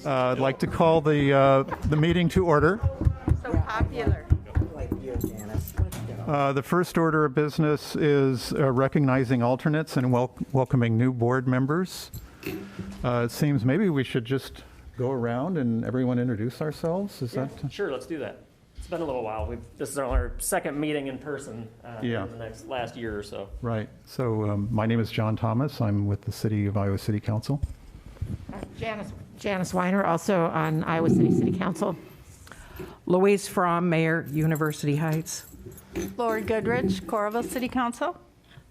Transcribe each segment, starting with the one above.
I'd like to call the meeting to order. So popular. The first order of business is recognizing alternates and welcoming new board members. It seems maybe we should just go around and everyone introduce ourselves. Is that? Sure, let's do that. It's been a little while. This is our second meeting in person in the last year or so. Right. So my name is John Thomas. I'm with the City of Iowa City Council. Janice Weiner, also on Iowa City Council. Louise Fromm, Mayor, University Heights. Lori Goodrich, Coralville City Council.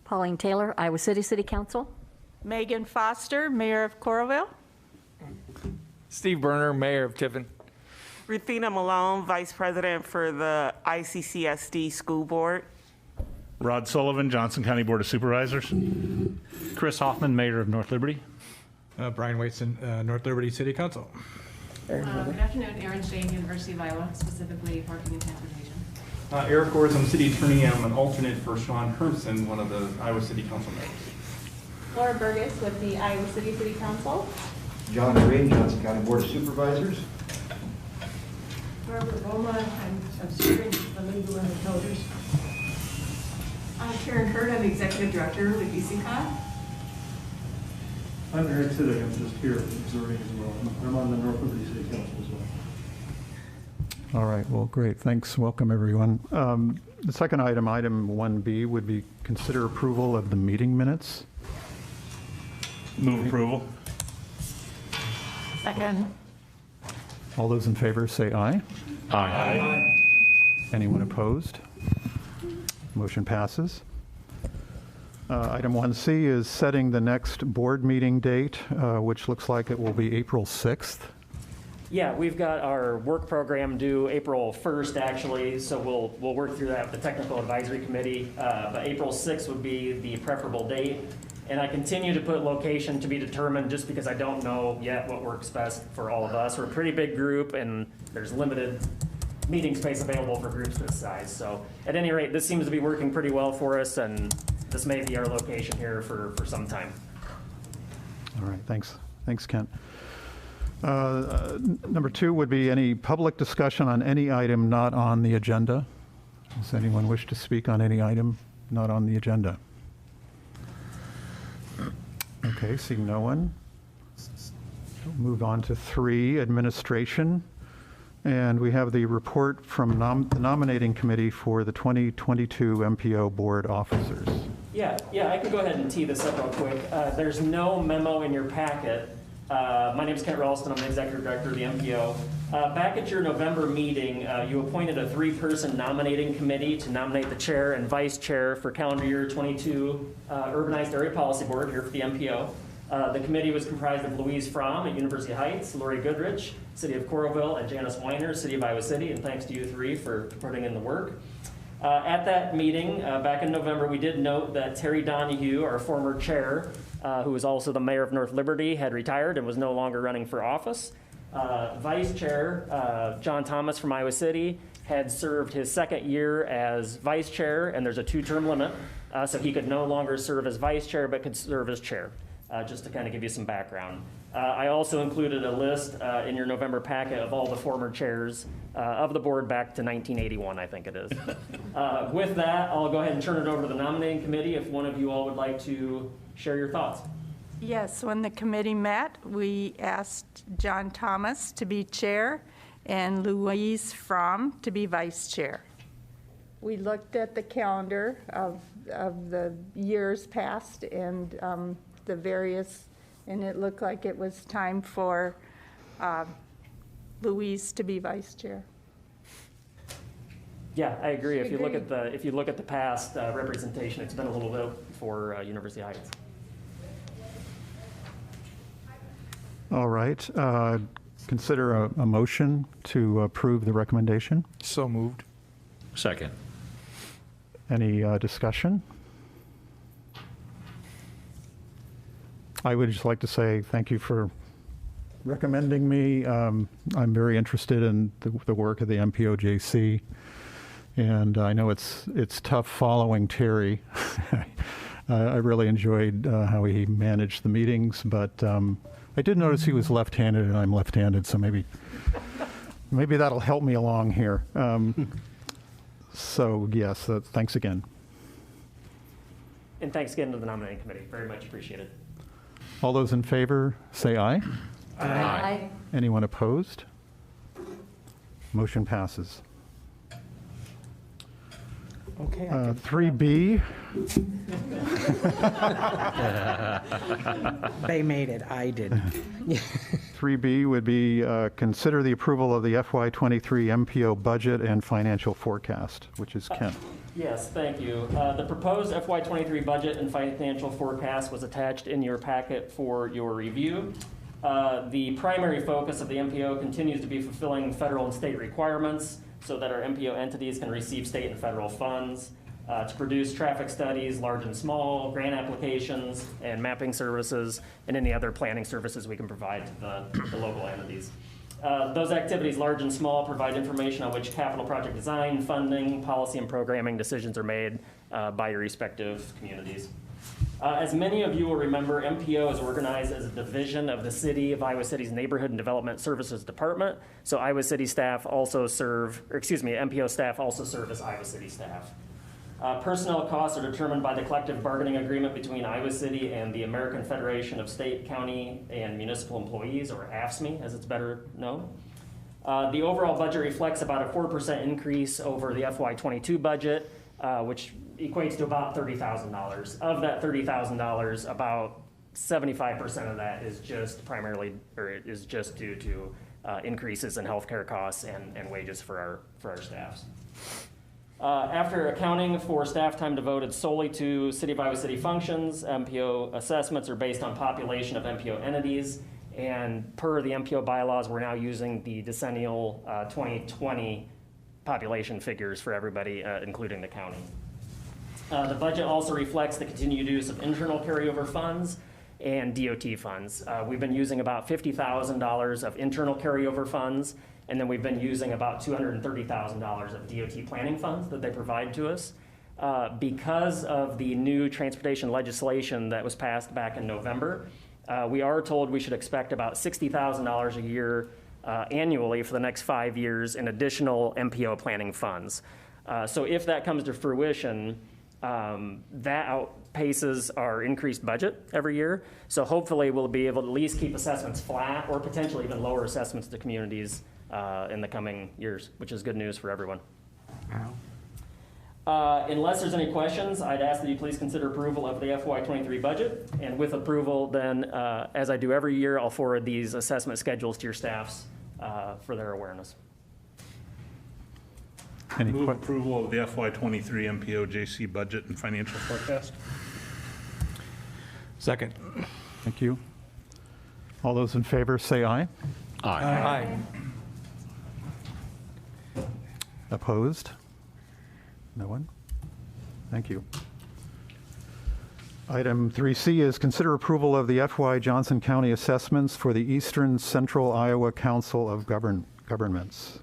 Pauline Taylor, Iowa City Council. Megan Foster, Mayor of Coralville. Steve Berner, Mayor of Tiffin. Ruthina Malone, Vice President for the ICCSD School Board. Rod Sullivan, Johnson County Board of Supervisors. Chris Hoffman, Mayor of North Liberty. Brian Waitson, North Liberty City Council. Good afternoon, Aaron Shane, University of Iowa, specifically parking and transportation. Eric Gores, I'm City Attorney. I'm an alternate for Sean Hermson, one of the Iowa City Council members. Laura Burgess with the Iowa City Council. John Green, Johnson County Board of Supervisors. Barbara Boma, I'm serving the legal and the coders. Karen Hurd, I'm Executive Director with CEICOG. I'm Eric Cedar, I'm just here observing as well. I'm on the North Liberty City Council as well. All right, well, great. Thanks. Welcome, everyone. The second item 1B, would be consider approval of the meeting minutes. Move approval. Second. All those in favor say aye. Aye. Anyone opposed? Motion passes. Item 1C is setting the next board meeting date, which looks like it will be April 6th. Yeah, we've got our work program due April 1st, actually, so we'll work through that with the Technical Advisory Committee. But April 6th would be the preferable date. And I continue to put location to be determined just because I don't know yet what works best for all of us. We're a pretty big group, and there's limited meeting space available for groups this size. So at any rate, this seems to be working pretty well for us, and this may be our location here for some time. All right, thanks. Thanks, Kent. Number 2 would be any public discussion on any item not on the agenda. Does anyone wish to speak on any item not on the agenda? Okay, seeing no one. We'll move on to 3, administration. And we have the report from the nominating committee for the 2022 MPO board officers. Yeah, I can go ahead and tee this up real quick. There's no memo in your packet. My name is Kent Ralston. I'm the Executive Director of the MPO. Back at your November meeting, you appointed a 3-person nominating committee to nominate the chair and vice chair for calendar year 22 Urbanized Area Policy Board here for the MPO. The committee was comprised of Louise Fromm at University Heights, Lori Goodrich, City of Coralville, and Janice Weiner, City of Iowa City, and thanks to you 3 for putting in the work. At that meeting, back in November, we did note that Terry Donahue, our former chair, who was also the mayor of North Liberty, had retired and was no longer running for office. Vice chair, John Thomas from Iowa City, had served his second year as vice chair, and there's a 2-term limit, so he could no longer serve as vice chair, but could serve as chair, just to kind of give you some background. I also included a list in your November packet of all the former chairs of the board back to 1981, I think it is. With that, I'll go ahead and turn it over to the nominating committee if one of you all would like to share your thoughts. Yes, when the committee met, we asked John Thomas to be chair and Louise Fromm to be vice chair. We looked at the calendar of the years past and the various, and it looked like it was time for Louise to be vice chair. Yeah, I agree. If you look at the past representation, it's been a little bit for University Heights. All right. Consider a motion to approve the recommendation. So moved. Second. Any discussion? I would just like to say thank you for recommending me. I'm very interested in the work of the MPOJC, and I know it's tough following Terry. I really enjoyed how he managed the meetings, but I did notice he was left-handed, and I'm left-handed, so maybe that'll help me along here. So yes, thanks again. And thanks again to the nominating committee. Very much appreciated. All those in favor, say aye. Aye. Anyone opposed? Motion passes. Okay. 3B, They made it, I didn't. 3B would be consider the approval of the FY23 MPO budget and financial forecast, which is Kent. Yes, thank you. The proposed FY23 budget and financial forecast was attached in your packet for your review. The primary focus of the MPO continues to be fulfilling federal and state requirements so that our MPO entities can receive state and federal funds, to produce traffic studies, large and small, grant applications, and mapping services, and any other planning services we can provide to the local entities. Those activities, large and small, provide information on which capital project design, funding, policy, and programming decisions are made by your respective communities. As many of you will remember, MPO is organized as a division of the City of Iowa City's Neighborhood and Development Services Department. So Iowa City staff also MPO staff also serve as Iowa City staff. Personnel costs are determined by the collective bargaining agreement between Iowa City and the American Federation of State, County, and Municipal Employees, or AFSCME, as it's better known. The overall budget reflects about a 4% increase over the FY22 budget, which equates to about $30,000. Of that $30,000, about 75% of that is just due to increases in healthcare costs and wages for our staffs. After accounting for staff time devoted solely to City of Iowa City functions, MPO assessments are based on population of MPO entities, and per the MPO bylaws, we're now using the decennial 2020 population figures for everybody, including the county. The budget also reflects the continued use of internal carryover funds and DOT funds. We've been using about $50,000 of internal carryover funds, and then we've been using about $230,000 of DOT planning funds that they provide to us. Because of the new transportation legislation that was passed back in November, we are told we should expect about $60,000 a year annually for the next 5 years in additional MPO planning funds. So if that comes to fruition, that outpaces our increased budget every year. So hopefully we'll be able to at least keep assessments flat or potentially even lower assessments to communities in the coming years, which is good news for everyone. Unless there's any questions, I'd ask that you please consider approval of the FY23 budget. And with approval, then, as I do every year, I'll forward these assessment schedules to your staffs for their awareness. Move approval of the FY23 MPOJC budget and financial forecast. Second. Thank you. All those in favor say aye. Aye. Opposed? No one? Thank you. Item 3C is consider approval of the FY Johnson County assessments for the Eastern Central Iowa Council of Governments.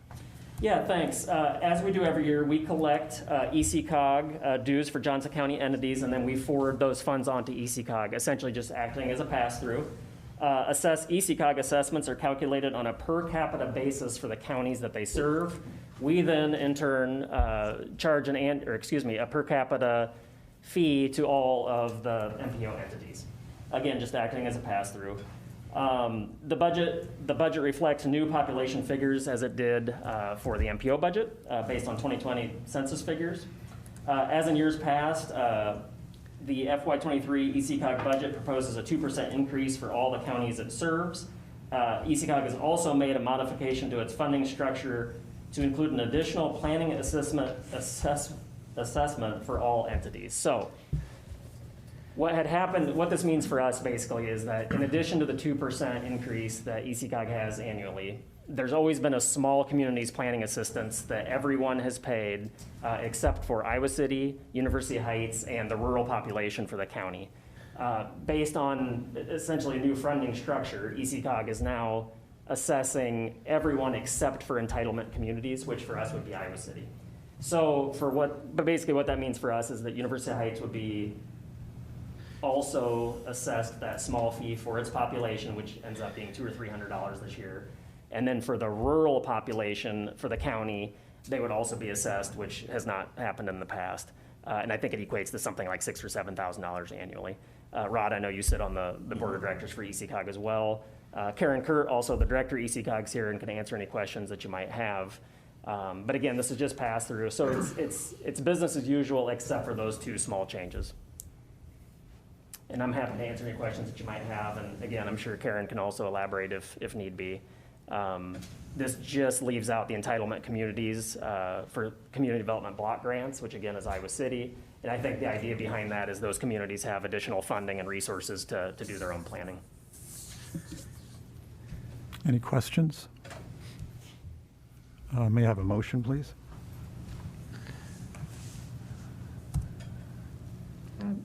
Yeah, thanks. As we do every year, we collect ECOG dues for Johnson County entities, and then we forward those funds on to ECOG, essentially just acting as a pass-through. ECOG assessments are calculated on a per capita basis for the counties that they serve. We then, in turn, charge a per capita fee to all of the MPO entities. Again, just acting as a pass-through. The budget reflects new population figures as it did for the MPO budget based on 2020 census figures. As in years past, the FY23 ECOG budget proposes a 2% increase for all the counties it serves. ECOG has also made a modification to its funding structure to include an additional planning assessment for all entities. So what had happened, what this means for us basically is that in addition to the 2% increase that ECOG has annually, there's always been a small communities planning assistance that everyone has paid except for Iowa City, University Heights, and the rural population for the county. Based on essentially a new funding structure, ECOG is now assessing everyone except for entitlement communities, which for us would be Iowa City. So but basically what that means for us is that University Heights would be also assessed that small fee for its population, which ends up being $200 or $300 this year. And then for the rural population for the county, they would also be assessed, which has not happened in the past. And I think it equates to something like $6,000 or $7,000 annually. Rod, I know you sit on the board of directors for ECOG as well. Karen Kurt, also the director of ECOG, is here and can answer any questions that you might have. But again, this is just pass through, so it's business as usual except for those two small changes. And I'm happy to answer any questions that you might have. And again, I'm sure Karen can also elaborate if need be. This just leaves out the entitlement communities for community development block grants, which again is Iowa City. And I think the idea behind that is those communities have additional funding and resources to do their own planning. Any questions? May I have a motion, please?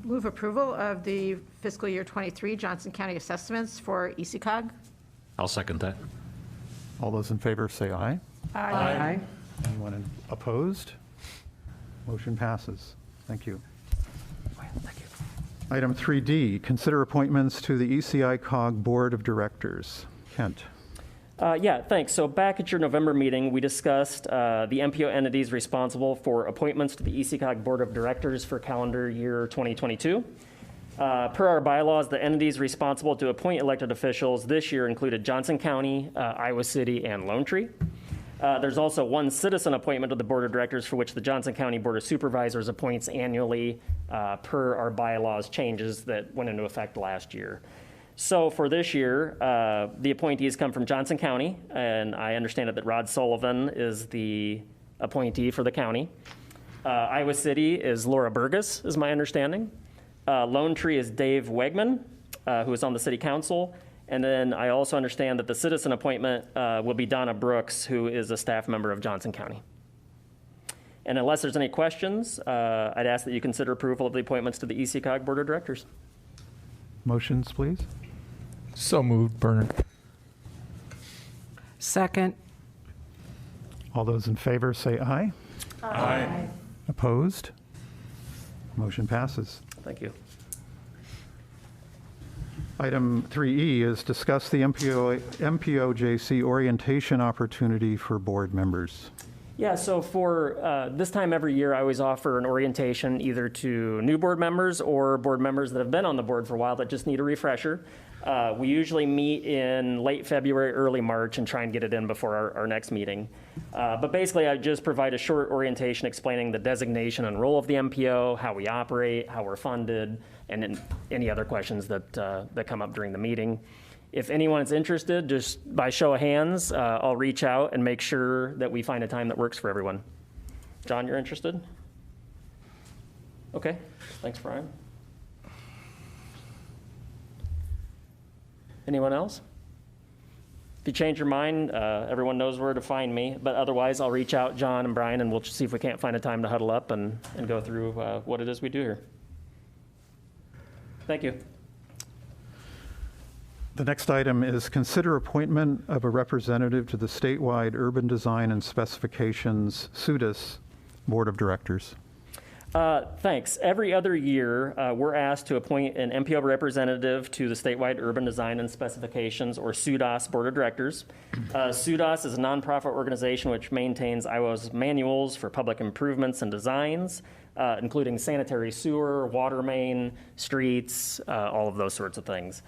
Move approval of the fiscal year 23 Johnson County assessments for ECOG. I'll second that. All those in favor say aye. Aye. Anyone opposed? Motion passes. Thank you. Thank you. Item 3D, consider appointments to the CEICOG Board of Directors. Kent. Yeah, thanks. So back at your November meeting, we discussed the MPO entities responsible for appointments to the ECOG Board of Directors for calendar year 2022. Per our bylaws, the entities responsible to appoint elected officials this year included Johnson County, Iowa City, and Lone Tree. There's also one citizen appointment to the Board of Directors for which the Johnson County Board of Supervisors appoints annually per our bylaws changes that went into effect last year. So for this year, the appointees come from Johnson County, and I understand that Rod Sullivan is the appointee for the county. Iowa City is Laura Burgess, is my understanding. Lone Tree is Dave Wegman, who is on the city council. And then I also understand that the citizen appointment will be Donna Brooks, who is a staff member of Johnson County. And unless there's any questions, I'd ask that you consider approval of the appointments to the ECOG Board of Directors. Motions, please. So moved, Berner. Second. All those in favor say aye. Aye. Opposed? Motion passes. Thank you. Item 3E is discuss the MPOJC orientation opportunity for board members. Yeah, so for this time every year, I always offer an orientation either to new board members or board members that have been on the board for a while that just need a refresher. We usually meet in late February, early March, and try and get it in before our next meeting. But basically, I just provide a short orientation explaining the designation and role of the MPO, how we operate, how we're funded, and then any other questions that come up during the meeting. If anyone is interested, just by show of hands, I'll reach out and make sure that we find a time that works for everyone. John, you're interested? Okay, thanks, Brian. Anyone else? If you change your mind, everyone knows where to find me, but otherwise I'll reach out, John and Brian, and we'll see if we can't find a time to huddle up and go through what it is we do here. Thank you. The next item is consider appointment of a representative to the Statewide Urban Design and Specifications SUDAS Board of Directors. Thanks. Every other year, we're asked to appoint an MPO representative to the Statewide Urban Design and Specifications, or SUDAS, Board of Directors. SUDAS is a nonprofit organization which maintains Iowa's manuals for public improvements and designs, including sanitary sewer, water main, streets, all of those sorts of things.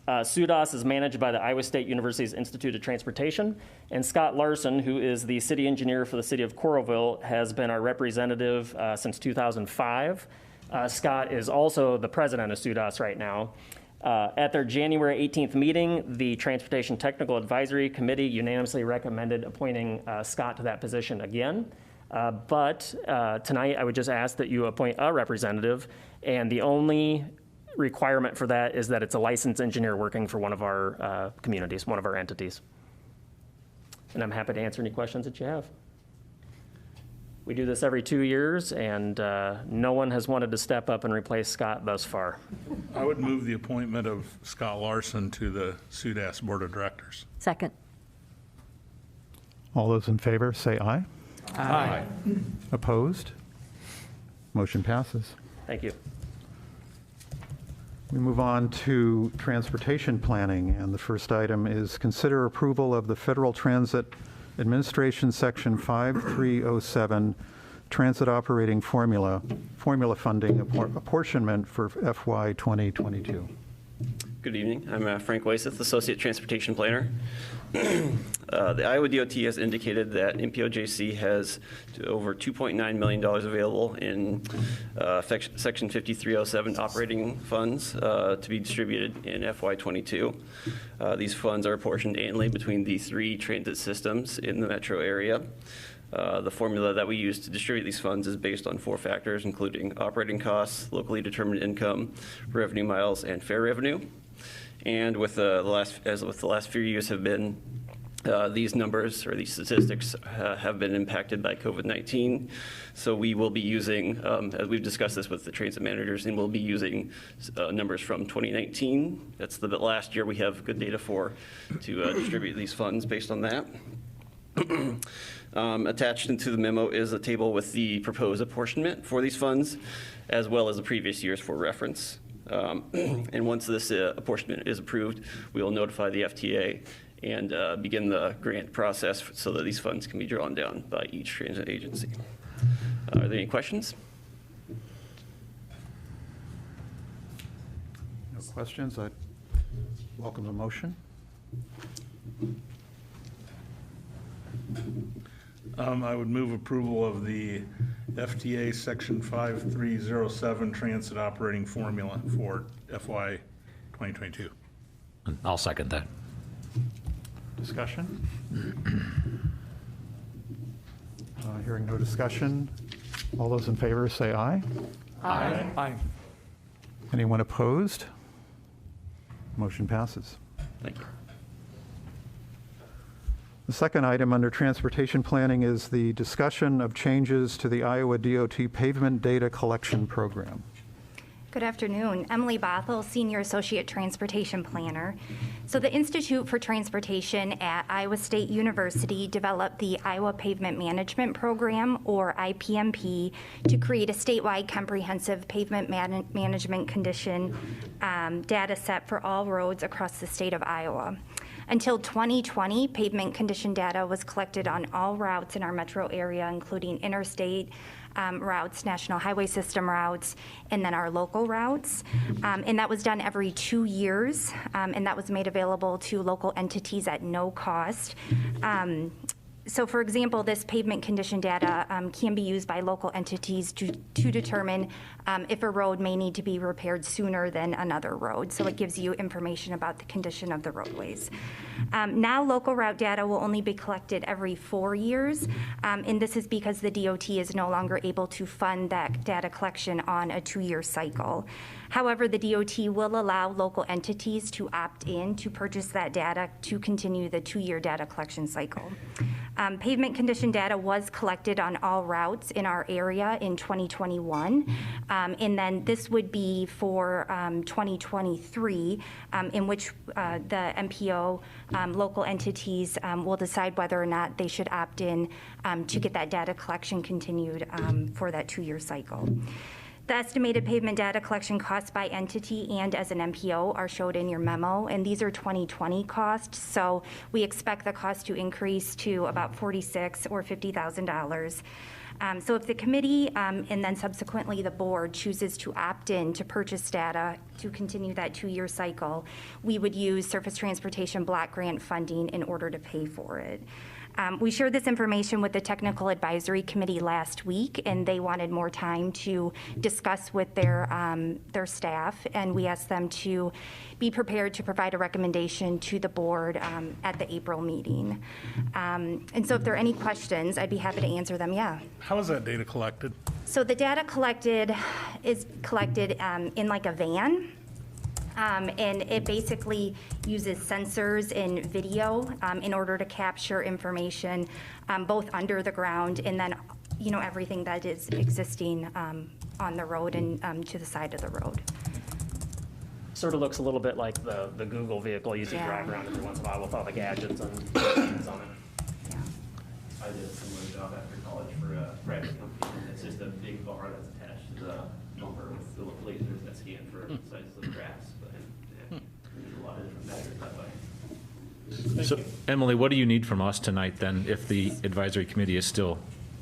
SUDAS is managed by the Iowa State University's Institute of Transportation, and Scott Larson, who is the city engineer for the city of Coralville, has been our representative since 2005. Scott is also the president of SUDAS right now. At their January 18th meeting, the Transportation Technical Advisory Committee unanimously recommended appointing Scott to that position again. But tonight, I would just ask that you appoint a representative, and the only requirement for that is that it's a licensed engineer working for one of our communities, one of our entities. And I'm happy to answer any questions that you have. We do this every 2 years, and no one has wanted to step up and replace Scott thus far. I would move the appointment of Scott Larson to the SUDAS Board of Directors. Second. All those in favor say aye. Aye. Opposed? Motion passes. Thank you. We move on to transportation planning, and the first item is consider approval of the Federal Transit Administration Section 5307 Transit Operating Formula funding apportionment for FY 2022. Good evening. I'm Frank Weisseth, Associate Transportation Planner. The Iowa DOT has indicated that MPOJC has over $2.9 million available in Section 5307 operating funds to be distributed in FY22. These funds are apportioned annually between the 3 transit systems in the metro area. The formula that we use to distribute these funds is based on 4 factors, including operating costs, locally determined income, revenue miles, and fare revenue. And with the last few years have been, these numbers or these statistics have been impacted by COVID-19. So we will be using, as we've discussed this with the transit managers, and we'll be using numbers from 2019. That's the last year we have good data for to distribute these funds based on that. Attached into the memo is a table with the proposed apportionment for these funds, as well as the previous years for reference. And once this apportionment is approved, we will notify the FTA and begin the grant process so that these funds can be drawn down by each transit agency. Are there any questions? No questions. I welcome the motion. I would move approval of the FTA Section 5307 Transit Operating Formula for FY 2022. I'll second that. Discussion? Hearing no discussion. All those in favor say aye. Aye. Aye. Anyone opposed? Motion passes. Thank you. The second item under transportation planning is the discussion of changes to the Iowa DOT Pavement Data Collection Program. Good afternoon. Emily Bothell, Senior Associate Transportation Planner. So the Institute for Transportation at Iowa State University developed the Iowa Pavement Management Program, or IPMP, to create a statewide comprehensive pavement management condition data set for all roads across the state of Iowa. Until 2020, pavement condition data was collected on all routes in our metro area, including interstate routes, national highway system routes, and then our local routes. And that was done every 2 years, and that was made available to local entities at no cost. So for example, this pavement condition data can be used by local entities to determine if a road may need to be repaired sooner than another road. So it gives you information about the condition of the roadways. Now local route data will only be collected every 4 years, and this is because the DOT is no longer able to fund that data collection on a 2-year cycle. However, the DOT will allow local entities to opt in to purchase that data to continue the 2-year data collection cycle. Pavement condition data was collected on all routes in our area in 2021, and then this would be for 2023, in which the MPO local entities will decide whether or not they should opt in to get that data collection continued for that 2-year cycle. The estimated pavement data collection costs by entity and as an MPO are showed in your memo, and these are 2020 costs, so we expect the cost to increase to about $46,000 or $50,000. So if the committee and then subsequently the board chooses to opt in to purchase data to continue that 2-year cycle, we would use Surface Transportation Block Grant funding in order to pay for it. We shared this information with the Technical Advisory Committee last week, and they wanted more time to discuss with their staff, and we asked them to be prepared to provide a recommendation to the board at the April meeting. And so if there are any questions, I'd be happy to answer them. Yeah. How is that data collected? So the data is collected in like a van. And it basically uses sensors and video in order to capture information both under the ground and then, you know, everything that is existing on the road and to the side of the road. Sort of looks a little bit like the Google vehicle you see drive around every once in a while with all the gadgets and things on it. Yeah. I did a similar job after college for a private company, and it's just a big bar that's attached to the number with the lasers that scan for the size of the cracks. But yeah, there's a lot of different measures that way. So, Emily, what do you need from us tonight then, if the advisory committee is still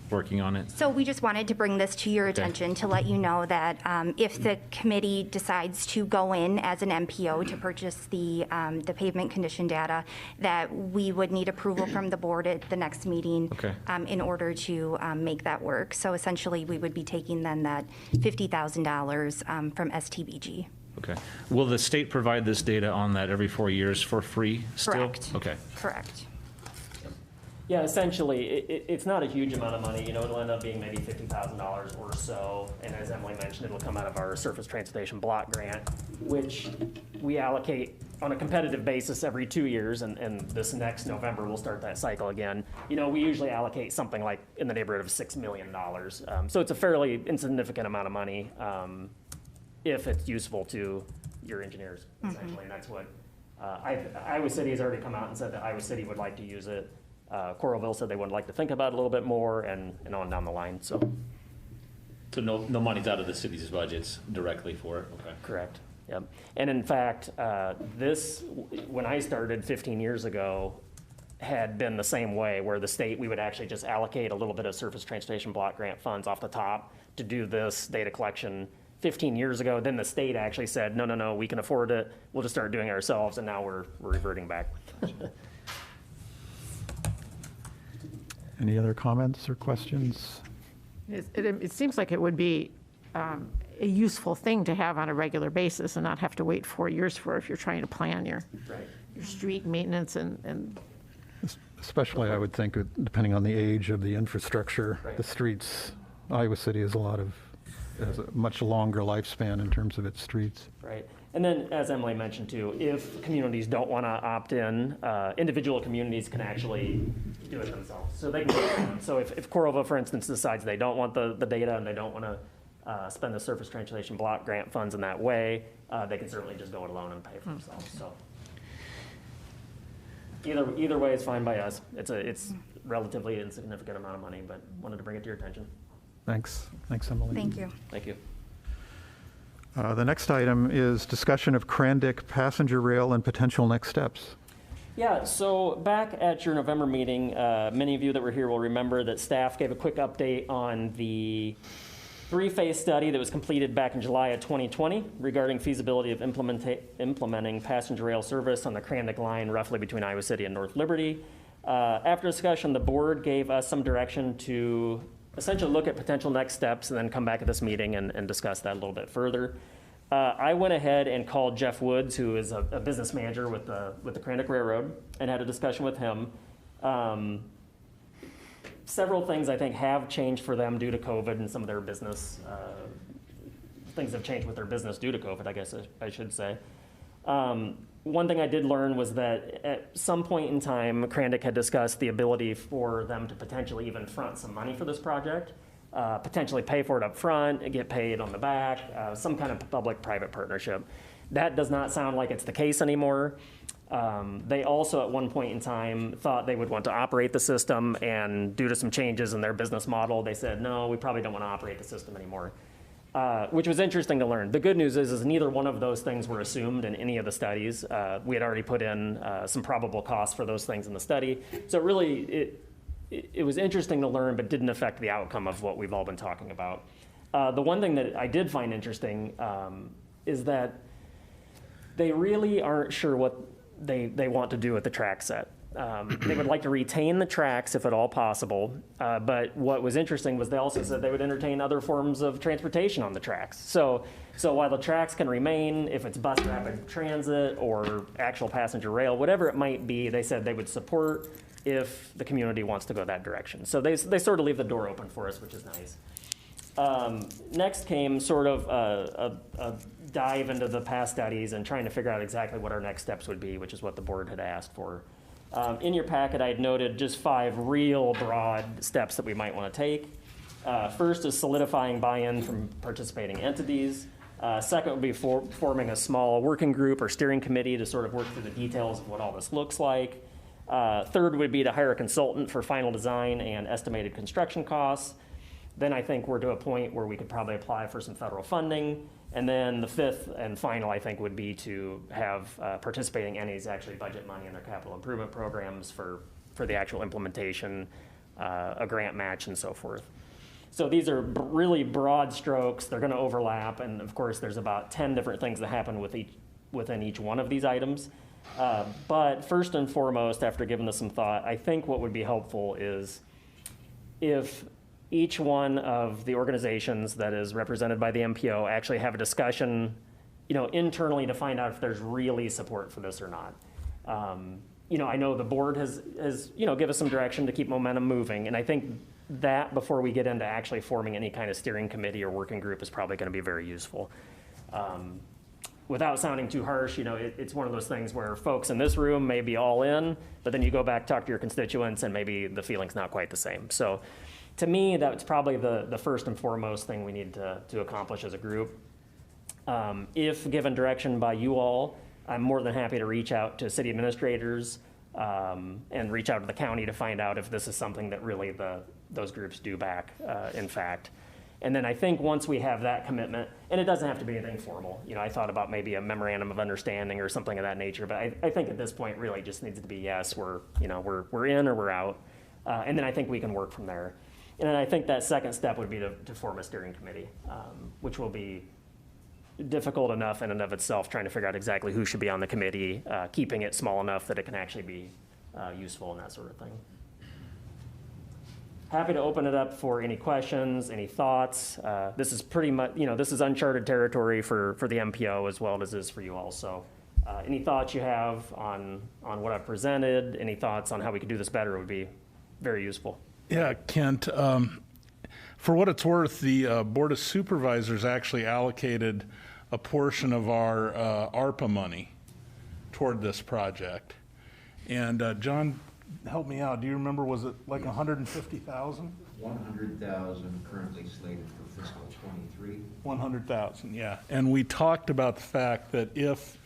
working on it? So we just wanted to bring this to your attention to let you know that if the committee decides to go in as an MPO to purchase the pavement condition data, that we would need approval from the board at the next meeting in order to make that work. So essentially, we would be taking then that $50,000 from STBG. Okay. Will the state provide this data on that every 4 years for free still? Correct. Okay. Correct. Yeah, essentially, it's not a huge amount of money. You know, it'll end up being maybe $50,000 or so. And as Emily mentioned, it'll come out of our surface transportation block grant, which we allocate on a competitive basis every 2 years. And this next November, we'll start that cycle again. You know, we usually allocate something like in the neighborhood of $6 million. So it's a fairly insignificant amount of money if it's useful to your engineers, essentially. And that's what Iowa City has already come out and said that Iowa City would like to use it. Coralville said they would like to think about it a little bit more, and on down the line. So no money's out of the city's budgets directly for it? Okay. Correct. Yep. And in fact, this, when I started 15 years ago, had been the same way, where the state, we would actually just allocate a little bit of surface transportation block grant funds off the top to do this data collection 15 years ago. Then the state actually said, no, we can afford it. We'll just start doing it ourselves, and now we're reverting back. Any other comments or questions? It seems like it would be a useful thing to have on a regular basis and not have to wait 4 years for if you're trying to plan your street maintenance and Especially, I would think, depending on the age of the infrastructure, the streets, Iowa City has a much longer lifespan in terms of its streets. Right. And then, as Emily mentioned too, if communities don't want to opt in, individual communities can actually do it themselves. So they can. So if Coralville, for instance, decides they don't want the data and they don't want to spend the surface transportation block grant funds in that way, they can certainly just go it alone and pay for themselves. So either way is fine by us. It's relatively insignificant amount of money, but wanted to bring it to your attention. Thanks, Emily. Thank you. Thank you. The next item is discussion of Crandic passenger rail and potential next steps. Yeah, so back at your November meeting, many of you that were here will remember that staff gave a quick update on the three-phase study that was completed back in July of 2020 regarding feasibility of implementing passenger rail service on the Crandic line roughly between Iowa City and North Liberty. After discussion, the board gave us some direction to essentially look at potential next steps and then come back at this meeting and discuss that a little bit further. I went ahead and called Jeff Woods, who is a business manager with the Crandic Railroad, and had a discussion with him. Several things I think have changed for them due to COVID, and some of their business, things have changed with their business due to COVID, I guess I should say. One thing I did learn was that at some point in time, Crandic had discussed the ability for them to potentially even front some money for this project, potentially pay for it up front, get paid on the back, some kind of public-private partnership. That does not sound like it's the case anymore. They also, at one point in time, thought they would want to operate the system, and due to some changes in their business model, they said, no, we probably don't want to operate the system anymore. Which was interesting to learn. The good news is neither one of those things were assumed in any of the studies. We had already put in some probable costs for those things in the study. So really, it was interesting to learn, but didn't affect the outcome of what we've all been talking about. The one thing that I did find interesting is that they really aren't sure what they want to do with the track set. They would like to retain the tracks if at all possible, but what was interesting was they also said they would entertain other forms of transportation on the tracks. So while the tracks can remain, if it's bus rapid transit or actual passenger rail, whatever it might be, they said they would support if the community wants to go that direction. So they sort of leave the door open for us, which is nice. Next came sort of a dive into the past studies and trying to figure out exactly what our next steps would be, which is what the board had asked for. In your packet, I had noted just 5 real broad steps that we might want to take. First is solidifying buy-in from participating entities. Second would be forming a small working group or steering committee to sort of work through the details of what all this looks like. Third would be to hire a consultant for final design and estimated construction costs. then I think we're to a point where we could probably apply for some federal funding. And then the fifth and final, I think, would be to have participating entities actually budget money in their capital improvement programs for the actual implementation, a grant match, and so forth. So these are really broad strokes. They're going to overlap, and of course, there's about 10 different things that happen within each one of these items. But first and foremost, after giving this some thought, I think what would be helpful is if each one of the organizations that is represented by the MPO actually have a discussion, internally to find out if there's really support for this or not. I know the board has give us some direction to keep momentum moving, and I think that before we get into actually forming any kind of steering committee or working group is probably going to be very useful. Without sounding too harsh, it's one of those things where folks in this room may be all in, but then you go back, talk to your constituents, and maybe the feeling's not quite the same. So to me, that's probably the first and foremost thing we need to accomplish as a group. If given direction by you all, I'm more than happy to reach out to city administrators and reach out to the county to find out if this is something that really those groups do back, in fact. And then I think once we have that commitment, and it doesn't have to be anything formal, I thought about maybe a memorandum of understanding or something of that nature, but I think at this point really just needs to be yes, we're in or we're out. And then I think we can work from there. And then I think that second step would be to form a steering committee, which will be difficult enough in and of itself, trying to figure out exactly who should be on the committee, keeping it small enough that it can actually be useful and that sort of thing. Happy to open it up for any questions, any thoughts. This is pretty much, this is uncharted territory for the MPO as well as is for you all. So any thoughts you have on what I've presented, any thoughts on how we could do this better would be very useful. Yeah, Kent, for what it's worth, the Board of Supervisors actually allocated a portion of our ARPA money toward this project. And John, help me out. Do you remember, was it like 150,000? 100,000 currently slated for fiscal 23. 100,000, yeah. And we talked about the fact that if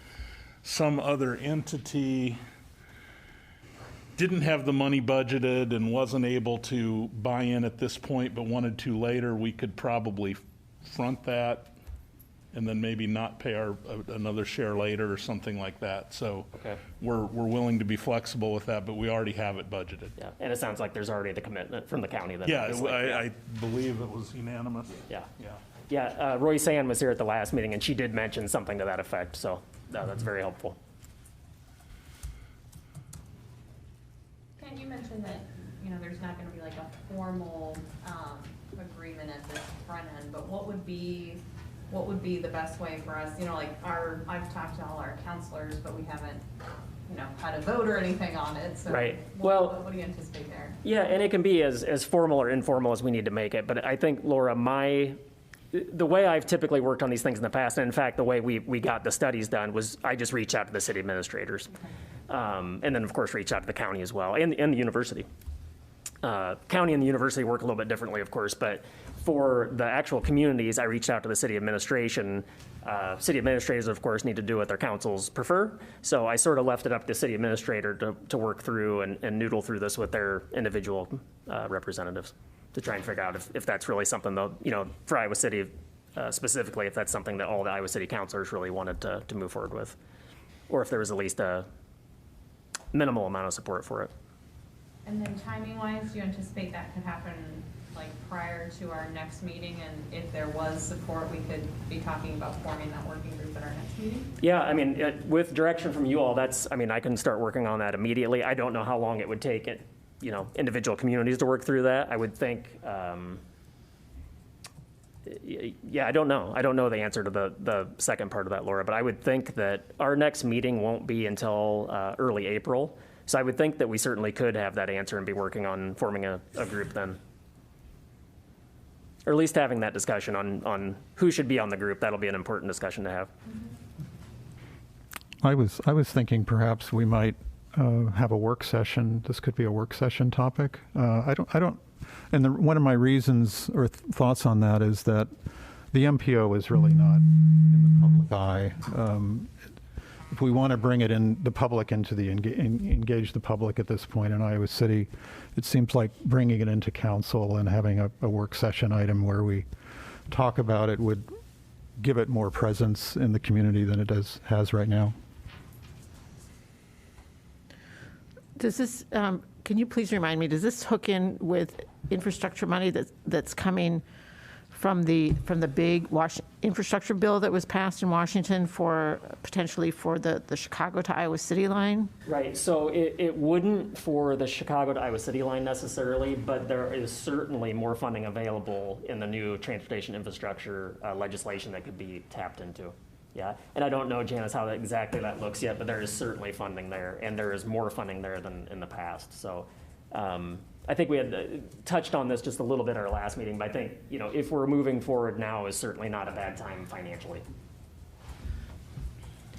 some other entity didn't have the money budgeted and wasn't able to buy in at this point but wanted to later, we could probably front that and then maybe not pay another share later or something like that. So okay. We're willing to be flexible with that, but we already have it budgeted. Yeah, and it sounds like there's already the commitment from the county. That I believe it was unanimous. Yeah. Roy Sand was here at the last meeting, and she did mention something to that effect, so that's very helpful. Ken, you mentioned that there's not going to be like a formal agreement at this front end, but what would be the best way for us? I've talked to all our counselors, but we haven't had a vote or anything on it. So right. What do you anticipate there? Yeah, and it can be as formal or informal as we need to make it. But I think, Laura, the way I've typically worked on these things in the past, and in fact, the way we got the studies done was I just reached out to the city administrators. Okay. And then, of course, reach out to the county as well, and the university. County and the university work a little bit differently, of course, but for the actual communities, I reached out to the city administration. City administrators, of course, need to do what their councils prefer. So I sort of left it up to the city administrator to work through and noodle through this with their individual representatives to try and figure out if that's really something, for Iowa City specifically, if that's something that all the Iowa City councilors really wanted to move forward with, or if there was at least a minimal amount of support for it. And then timing-wise, do you anticipate that could happen prior to our next meeting? And if there was support, we could be talking about forming that working group at our next meeting? Yeah, with direction from you all, I can start working on that immediately. I don't know how long it would take individual communities to work through that. I would think, I don't know. I don't know the answer to the second part of that, Laura, but I would think that our next meeting won't be until early April. So I would think that we certainly could have that answer and be working on forming a group then. Or at least having that discussion on who should be on the group. That'll be an important discussion to have. I was thinking perhaps we might have a work session. This could be a work session topic. And one of my reasons or thoughts on that is that the MPO is really not in the public eye. if we want to bring it in, the public into the, engage the public at this point in Iowa City, it seems like bringing it into council and having a work session item where we talk about it would give it more presence in the community than it has right now. Does this, can you please remind me, does this hook in with infrastructure money that's coming from the big infrastructure bill that was passed in Washington for potentially for the Chicago to Iowa City line? Right, so it wouldn't for the Chicago to Iowa City line necessarily, but there is certainly more funding available in the new transportation infrastructure legislation that could be tapped into. Yeah, and I don't know, Janice, how exactly that looks yet, but there is certainly funding there, and there is more funding there than in the past. So I think we had touched on this just a little bit at our last meeting, but I think, you know, if we're moving forward now is certainly not a bad time financially.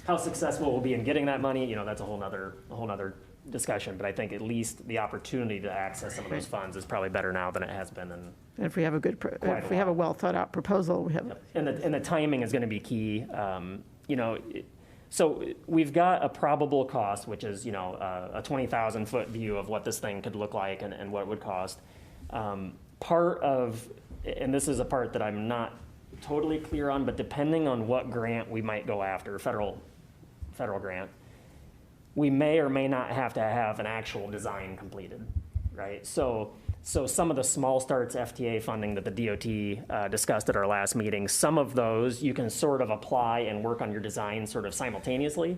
How successful we'll be in getting that money, you know, that's a whole nother discussion, but I think at least the opportunity to access some of those funds is probably better now than it has been in. And if we have if we have a well thought out proposal, we have. Yep. And the timing is going to be key. You know, so we've got a probable cost, which is, you know, a 20,000 foot view of what this thing could look like and what it would cost. Part of, and this is a part that I'm not totally clear on, but depending on what grant we might go after, federal grant, we may or may not have to have an actual design completed, right? So some of the small starts FTA funding that the DOT discussed at our last meeting, some of those you can sort of apply and work on your design sort of simultaneously.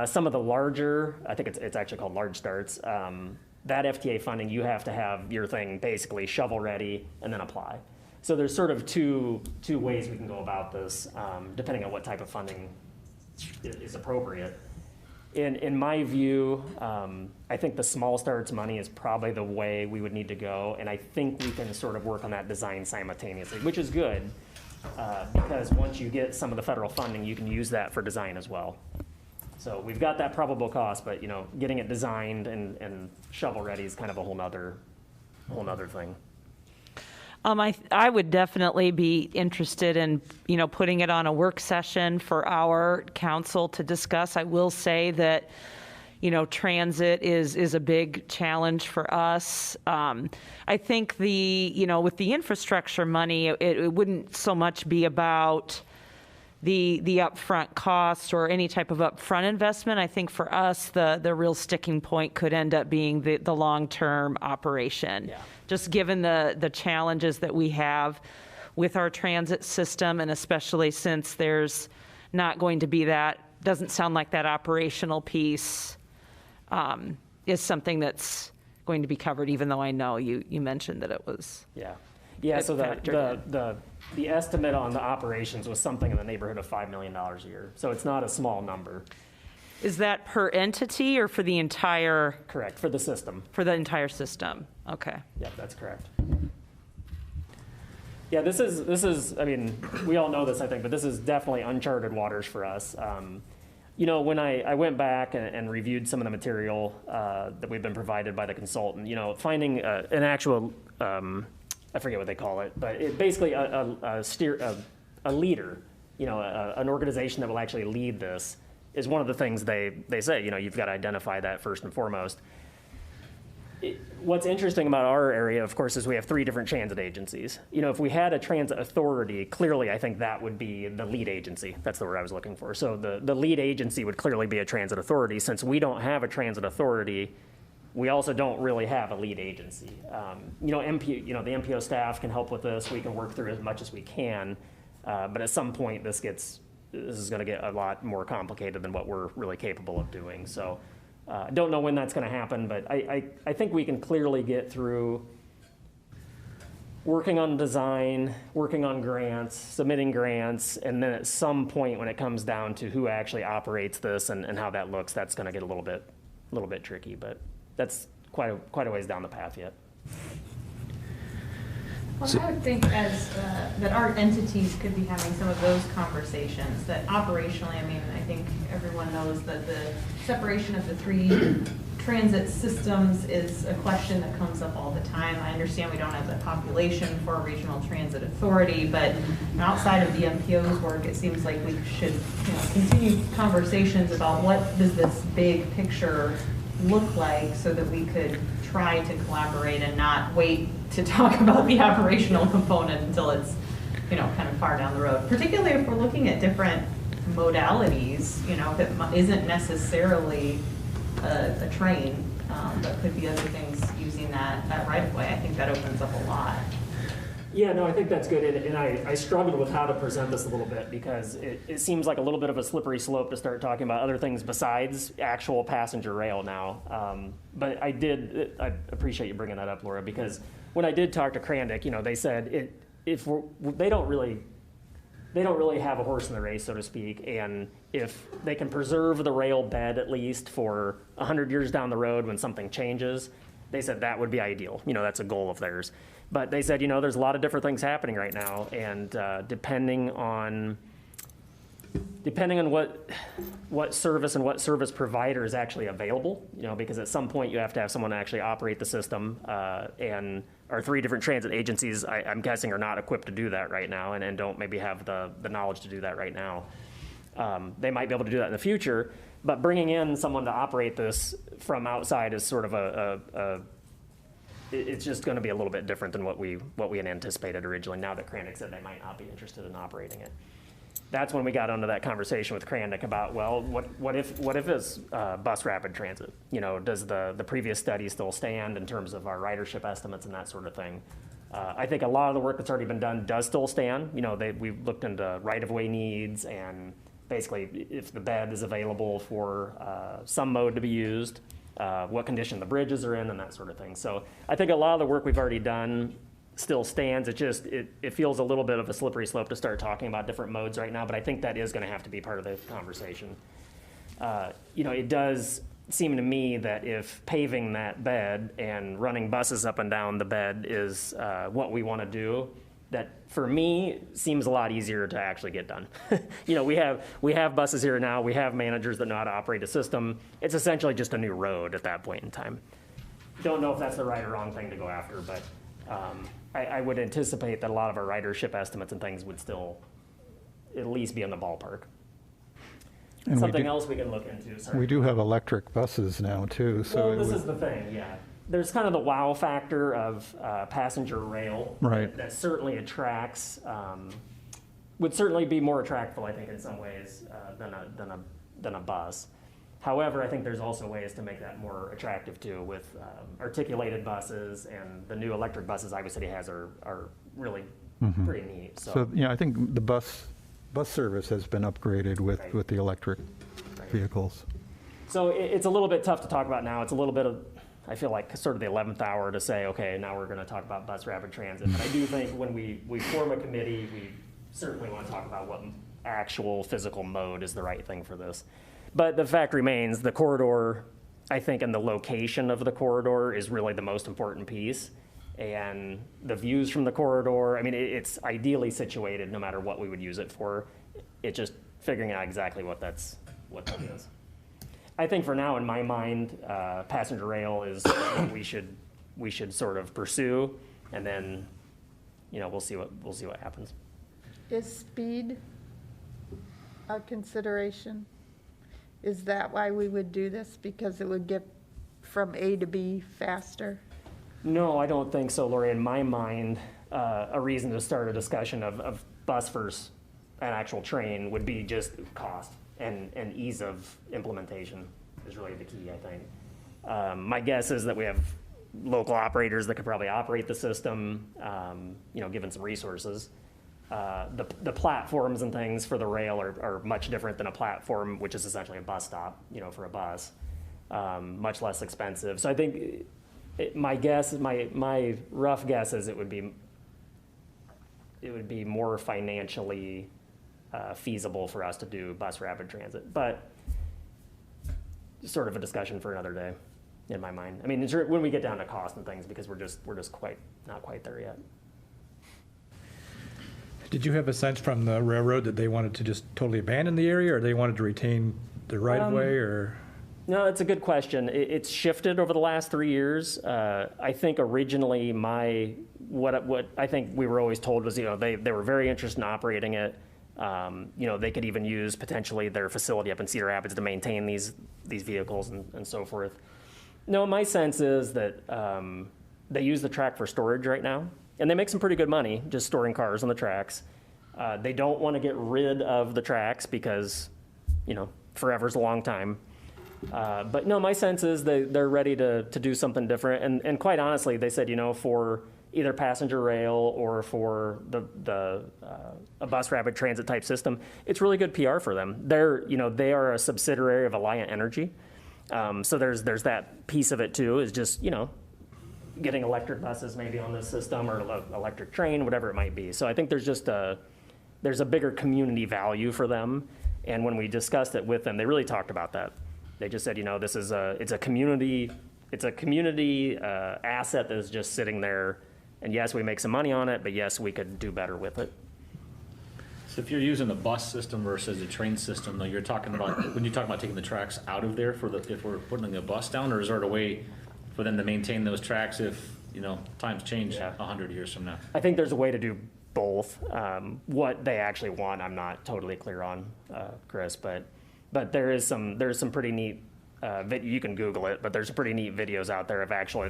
Some of the larger, I think it's actually called large starts, that FTA funding, you have to have your thing basically shovel ready and then apply. So there's sort of two ways we can go about this, depending on what type of funding is appropriate. In my view, I think the small starts money is probably the way we would need to go, and I think we can sort of work on that design simultaneously, which is good, because once you get some of the federal funding, you can use that for design as well. So we've got that probable cost, but you know, getting it designed and shovel ready is kind of a whole nother thing. I would definitely be interested in, you know, putting it on a work session for our council to discuss. I will say that, you know, transit is a big challenge for us. I think you know, with the infrastructure money, it wouldn't so much be about the upfront cost or any type of upfront investment. I think for us, the real sticking point could end up being the long-term operation. Yeah. Just given the challenges that we have with our transit system, and especially since there's not going to be doesn't sound like that operational piece is something that's going to be covered, even though I know you mentioned that it was. Yeah, so the estimate on the operations was something in the neighborhood of $5 million a year. So it's not a small number. Is that per entity or for the entire? Correct, for the system. For the entire system, okay. Yep, that's correct. Yeah, this is, I mean, we all know this, I think, but this is definitely uncharted waters for us. You know, when I went back and reviewed some of the material that we've been provided by the consultant, you know, finding an actual, I forget what they call it, but it basically a leader, you know, an organization that will actually lead this is one of the things they say. You know, you've got to identify that first and foremost. What's interesting about our area, of course, is we have 3 different transit agencies. You know, if we had a transit authority, clearly I think that would be the lead agency. That's the word I was looking for. So the lead agency would clearly be a transit authority. Since we don't have a transit authority, we also don't really have a lead agency. You know, the MPO staff can help with this. We can work through as much as we can, but at some point this is going to get a lot more complicated than what we're really capable of doing. So I don't know when that's going to happen, but I think we can clearly get through working on design, working on grants, submitting grants, and then at some point when it comes down to who actually operates this and how that looks, that's going to get a little bit tricky, but that's quite a ways down the path yet. Well, I would think that our entities could be having some of those conversations, that operationally, I mean, I think everyone knows that the separation of the 3 transit systems is a question that comes up all the time. I understand we don't have the population for a regional transit authority, but outside of the MPO's work, it seems like we should continue conversations about what does this big picture look like so that we could try to collaborate and not wait to talk about the operational component until it's kind of far down the road, particularly if we're looking at different modalities, that isn't necessarily a train, but could be other things using that right of way. I think that opens up a lot. Yeah, no, I think that's good, and I struggled with how to present this a little bit because it seems like a little bit of a slippery slope to start talking about other things besides actual passenger rail now. But I appreciate you bringing that up, Laura, because when I did talk to Krandick, they said they don't really have a horse in the race, so to speak, and if they can preserve the rail bed at least for 100 years down the road when something changes, they said that would be ideal. That's a goal of theirs. But they said, there's a lot of different things happening right now, and depending on what service and what service provider is actually available, because at some point you have to have someone actually operate the system, and our 3 different transit agencies, I'm guessing, are not equipped to do that right now, and don't maybe have the knowledge to do that right now. They might be able to do that in the future, but bringing in someone to operate this from outside is sort of it's just going to be a little bit different than what we had anticipated originally, now that Krandick said they might not be interested in operating it. That's when we got into that conversation with Krandick about, well, what if it's bus rapid transit? Does the previous study still stand in terms of our ridership estimates and that sort of thing? I think a lot of the work that's already been done does still stand. We've looked into right-of-way needs and basically if the bed is available for some mode to be used, what condition the bridges are in and that sort of thing. So I think a lot of the work we've already done still stands. It feels a little bit of a slippery slope to start talking about different modes right now, but I think that is going to have to be part of the conversation. It does seem to me that if paving that bed and running buses up and down the bed is what we want to do, that for me seems a lot easier to actually get done. We have buses here now. We have managers that know how to operate a system. It's essentially just a new road at that point in time. Don't know if that's the right or wrong thing to go after, but I would anticipate that a lot of our ridership estimates and things would still at least be in the ballpark. And something else we can look into. Sorry. We do have electric buses now too. So well, this is the thing, yeah. There's kind of the wow factor of passenger rail. Right. That certainly attracts, would certainly be more attractive, I think, in some ways than a bus. However, I think there's also ways to make that more attractive too with articulated buses, and the new electric buses Iowa City has are really pretty neat. So I think the bus service has been upgraded with the electric vehicles. So it's a little bit tough to talk about now. It's a little bit of, I feel like, sort of the 11th hour to say, okay, now we're going to talk about bus rapid transit. But I do think when we form a committee, we certainly want to talk about what actual physical mode is the right thing for this. But the fact remains, the corridor, I think, and the location of the corridor is really the most important piece. And the views from the corridor, I mean, it's ideally situated no matter what we would use it for. It's just figuring out exactly what that is. I think for now, in my mind, passenger rail is what we should sort of pursue, and then, we'll see what happens. Is speed a consideration? Is that why we would do this? Because it would get from A to B faster? No, I don't think so, Lori. In my mind, a reason to start a discussion of bus versus an actual train would be just cost and ease of implementation is really the key, I think. My guess is that we have local operators that could probably operate the system, given some resources. The platforms and things for the rail are much different than a platform, which is essentially a bus stop, for a bus. Much less expensive. So I think my rough guess is it would be more financially feasible for us to do bus rapid transit, but sort of a discussion for another day, in my mind. I mean, when we get down to cost and things, because we're just not quite there yet. Did you have a sense from the railroad that they wanted to just totally abandon the area, or they wanted to retain the right of way, or? No, it's a good question. It's shifted over the last 3 years. I think originally what I think we were always told was, they were very interested in operating it. They could even use potentially their facility up in Cedar Rapids to maintain these vehicles and so forth. No, my sense is that they use the track for storage right now, and they make some pretty good money just storing cars on the tracks. They don't want to get rid of the tracks because, forever's a long time. But no, my sense is they're ready to do something different. And quite honestly, they said, for either passenger rail or for a bus rapid transit type system, it's really good PR for them. They are a subsidiary of Alliant Energy. So there's that piece of it too, is just, getting electric buses maybe on this system or electric train, whatever it might be. So I think there's a bigger community value for them. And when we discussed it with them, they really talked about that. They just said, it's a community asset that is just sitting there. And yes, we make some money on it, but yes, we could do better with it. So if you're using the bus system versus the train system, though, you're talking about, when you talk about taking the tracks out of there if we're putting a bus down, or is there a way for them to maintain those tracks if, times change 100 years from now? I think there's a way to do both. What they actually want, I'm not totally clear on, Chris, but there's some pretty neat, you can Google it, but there's pretty neat videos out there of actual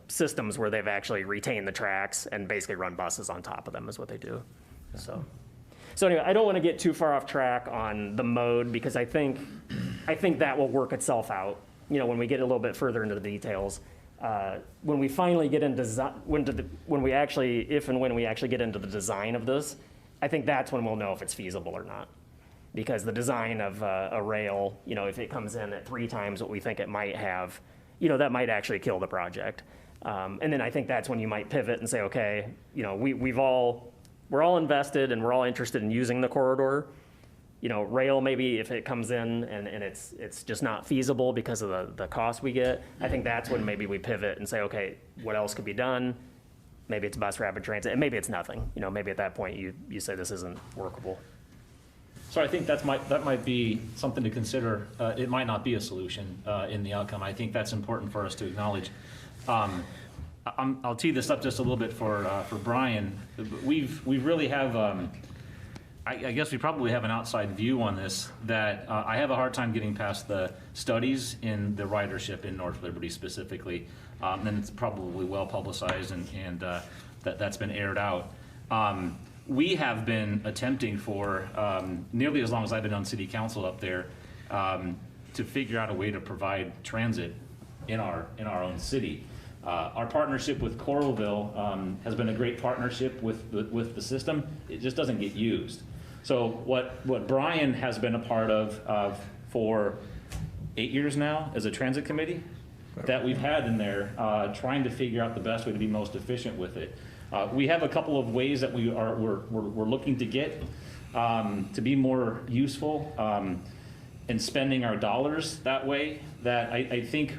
systems where they've actually retained the tracks and basically run buses on top of them is what they do. So anyway, I don't want to get too far off track on the mode because I think that will work itself out. When we get a little bit further into the details, when we finally get into when we actually get into the design of this, I think that's when we'll know if it's feasible or not. Because the design of a rail, if it comes in at 3 times what we think it might have, that might actually kill the project. And then I think that's when you might pivot and say, okay, we're all invested and we're all interested in using the corridor. Rail, maybe if it comes in and it's just not feasible because of the cost we get, I think that's when maybe we pivot and say, okay, what else could be done? Maybe it's bus rapid transit, and maybe it's nothing. Maybe at that point you say this isn't workable. So I think that might be something to consider. It might not be a solution in the outcome. I think that's important for us to acknowledge. I'll tee this up just a little bit for Brian. We really have. I guess we probably have an outside view on this that I have a hard time getting past the studies in the ridership in North Liberty specifically. And it's probably well publicized and that's been aired out. We have been attempting for nearly as long as I've been on city council up there to figure out a way to provide transit in our own city. Our partnership with Coralville has been a great partnership with the system. It just doesn't get used. So what Brian has been a part of for 8 years now as a transit committee that we've had in there trying to figure out the best way to be most efficient with it. We have a couple of ways that we're looking to get to be more useful in spending our dollars that way that I think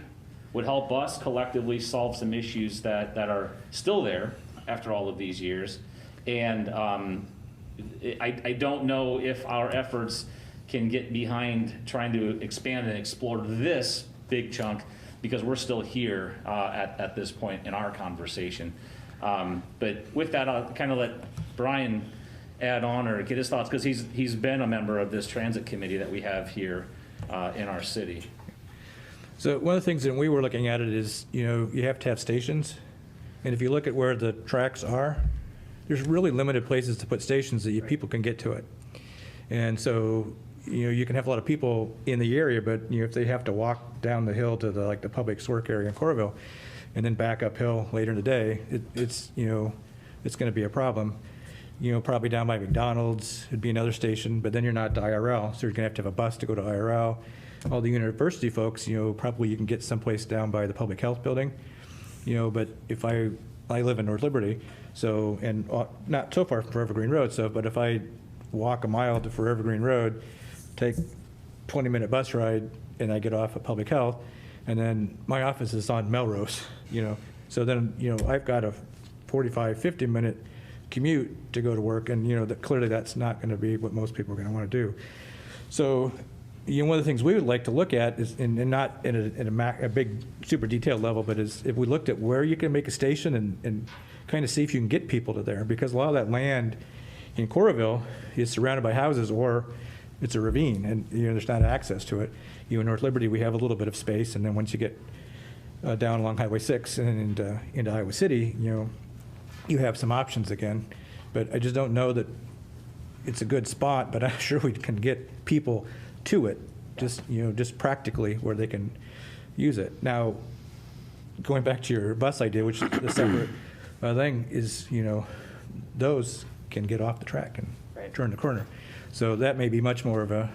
would help us collectively solve some issues that are still there after all of these years. And I don't know if our efforts can get behind trying to expand and explore this big chunk because we're still here at this point in our conversation. But with that, I'll kind of let Brian add on or get his thoughts because he's been a member of this transit committee that we have here in our city. So one of the things that we were looking at it is, you have to have stations. And if you look at where the tracks are, there's really limited places to put stations that people can get to it. And so, you can have a lot of people in the area, but if they have to walk down the hill to the public work area in Coralville and then back uphill later in the day, it's going to be a problem. Probably down by McDonald's, it'd be another station, but then you're not to IRL, so you're going to have a bus to go to IRL. All the university folks, probably you can get someplace down by the public health building, but if I live in North Liberty, so, and not so far from Forever Green Road, but if I walk a mile to Forever Green Road, take 20-minute bus ride, and I get off at public health, and then my office is on Melrose, so then, I've got a 45, 50-minute commute to go to work, and, clearly that's not going to be what most people are going to want to do. So one of the things we would like to look at is, and not in a big, super detailed level, but is if we looked at where you can make a station and kind of see if you can get people to there, because a lot of that land in Coralville is surrounded by houses or it's a ravine, and there's not access to it. In North Liberty, we have a little bit of space, and then once you get down along Highway 6 and into Iowa City, you have some options again. But I just don't know that it's a good spot, but I'm sure we can get people to it, just practically where they can use it. Now, going back to your bus idea, which is a separate thing, is, those can get off the track and turn the corner. So that may be much more of a,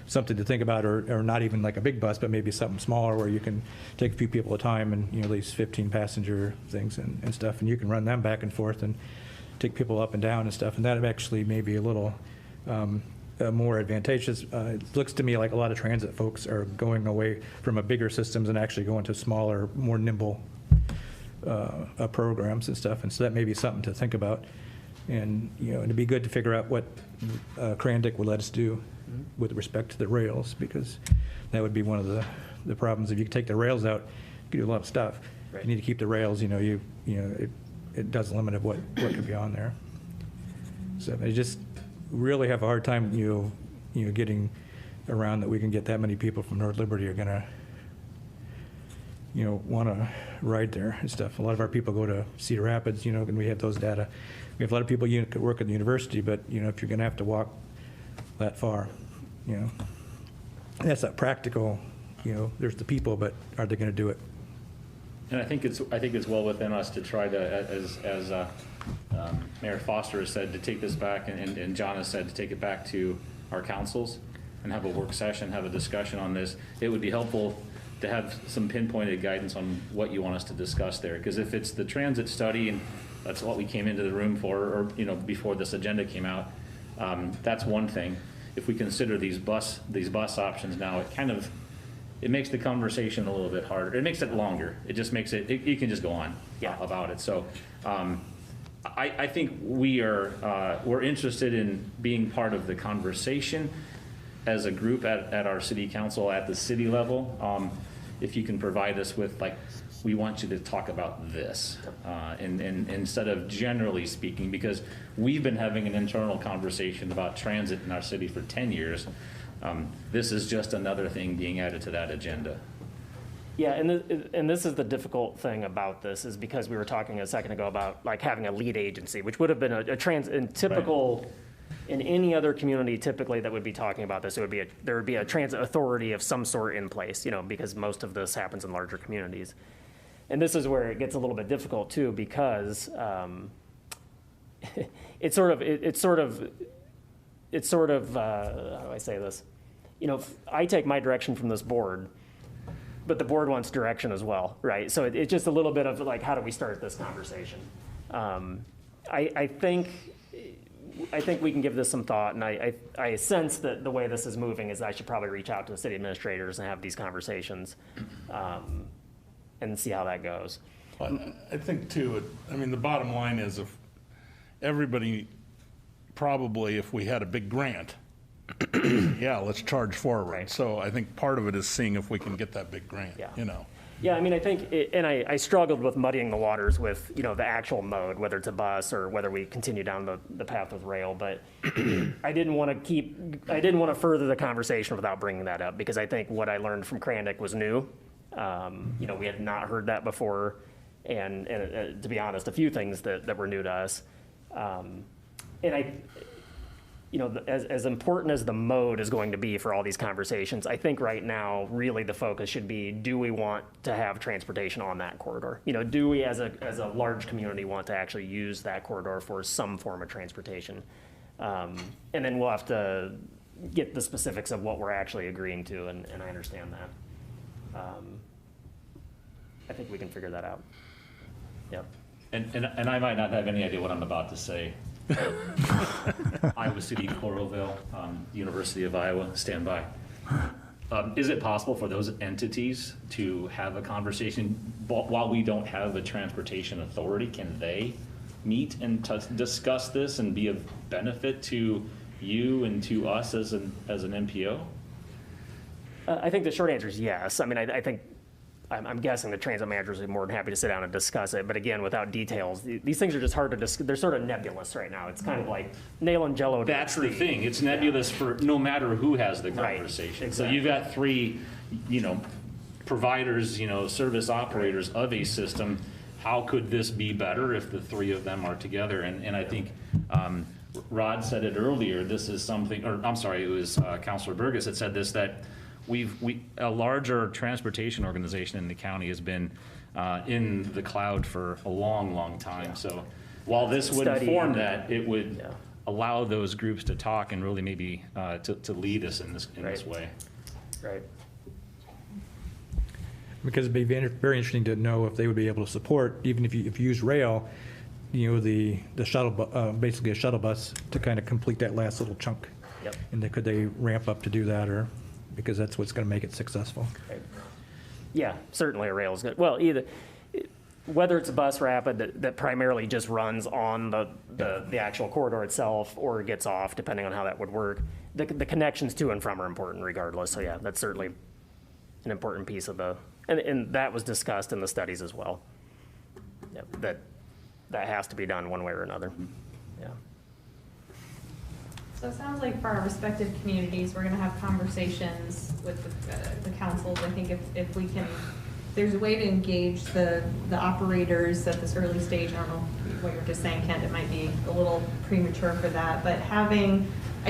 something to think about, or not even like a big bus, but maybe something smaller where you can take a few people at a time and, at least 15 passenger things and stuff, and you can run them back and forth and take people up and down and stuff, and that actually may be a little more advantageous. It looks to me like a lot of transit folks are going away from a bigger systems and actually going to smaller, more nimble programs and stuff, and so that may be something to think about. And it'd be good to figure out what Crandic would let us do with respect to the rails, because that would be one of the problems. If you take the rails out, you can do a lot of stuff. You need to keep the rails. It does limit what could be on there. So I just really have a hard time getting around that we can get that many people from North Liberty are gonna want to ride there and stuff. A lot of our people go to Cedar Rapids, and we have those data. We have a lot of people could work at the university, but if you're going to have to walk that far, that's not practical. There's the people, but are they going to do it? And I think it's well within us to try to, as Mayor Foster has said, to take this back, and John has said to take it back to our councils and have a work session, have a discussion on this. It would be helpful to have some pinpointed guidance on what you want us to discuss there. Because if it's the transit study, and that's what we came into the room for, or before this agenda came out, that's one thing. If we consider these bus options now, it makes the conversation a little bit harder. It makes it longer. It just makes it, you can just go on about it. So I think we're interested in being part of the conversation as a group at our city council at the city level. If you can provide us with, like, we want you to talk about this, and instead of generally speaking, because we've been having an internal conversation about transit in our city for 10 years. This is just another thing being added to that agenda. Yeah, and this is the difficult thing about this, is because we were talking a second ago about like having a lead agency, which would have been in typical, in any other community typically that would be talking about this, there would be a transit authority of some sort in place, because most of this happens in larger communities. And this is where it gets a little bit difficult too, because it's sort of how do I say this? I take my direction from this board, but the board wants direction as well, right? So it's just a little bit of like, how do we start this conversation? I think we can give this some thought, and I sense that the way this is moving is I should probably reach out to the city administrators and have these conversations, and see how that goes. I think too, the bottom line is, if everybody, probably if we had a big grant, yeah, let's charge forward. Right. So I think part of it is seeing if we can get that big grant, Yeah, I think, I struggled with muddying the waters with, the actual mode, whether it's a bus or whether we continue down the path with rail, but I didn't want to further the conversation without bringing that up, because I think what I learned from Crandic was new. We had not heard that before, and to be honest, a few things that were new to us. As important as the mode is going to be for all these conversations, I think right now, really the focus should be, do we want to have transportation on that corridor? Do we as a large community want to actually use that corridor for some form of transportation? And then we'll have to get the specifics of what we're actually agreeing to, and I understand that. I think we can figure that out. Yep. And I might not have any idea what I'm about to say. Iowa City, Coralville, University of Iowa, stand by. Is it possible for those entities to have a conversation while we don't have a transportation authority? Can they meet and discuss this and be of benefit to you and to us as an MPO? I think the short answer is yes. I mean, I think, I'm guessing the transit managers are more than happy to sit down and discuss it, but again, without details, these things are just hard to discuss. They're sort of nebulous right now. It's kind of like nail and jello. That's the thing. It's nebulous for no matter who has the conversation. Right, So you've got three, providers, service operators of a system. How could this be better if the three of them are together? And I think Rod said it earlier. This is something, or I'm sorry, it was Councilor Burgess that said this, that a larger transportation organization in the county has been in the cloud for a long, long time. Yeah. So while this would inform that, it would allow those groups to talk and really maybe to lead us in this way. Right. Because it'd be very interesting to know if they would be able to support, even if you use rail, the shuttle, basically a shuttle bus to kind of complete that last little chunk. Yep. And could they ramp up to do that, or because that's what's going to make it successful? Right. Yeah, certainly a rail is good. Well, whether it's a bus rapid that primarily just runs on the actual corridor itself or gets off, depending on how that would work, the connections to and from are important regardless. So yeah, that's certainly an important piece of and that was discussed in the studies as well. Yep, that has to be done one way or another. Yeah. So it sounds like for our respective communities, we're going to have conversations with the councils. I think if we can, there's a way to engage the operators at this early stage. I don't know what you're just saying, Kent, it might be a little premature for that, but I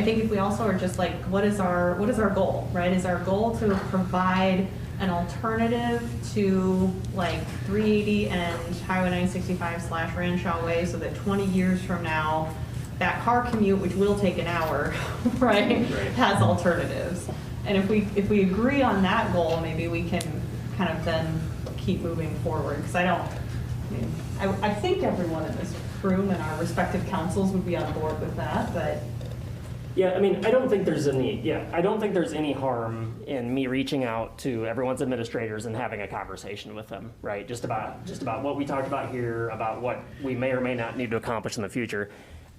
think if we also are just like, what is our goal, right? Is our goal to provide an alternative to like 380 and Highway 965 / Ranshaw Way, so that 20 years from now, that car commute, which will take an hour, right, has alternatives. And if we agree on that goal, maybe we can kind of then keep moving forward. Because I think everyone in this room and our respective councils would be on board with that, but. Yeah, I mean, I don't think there's any harm in me reaching out to everyone's administrators and having a conversation with them, right? Just about what we talked about here, about what we may or may not need to accomplish in the future.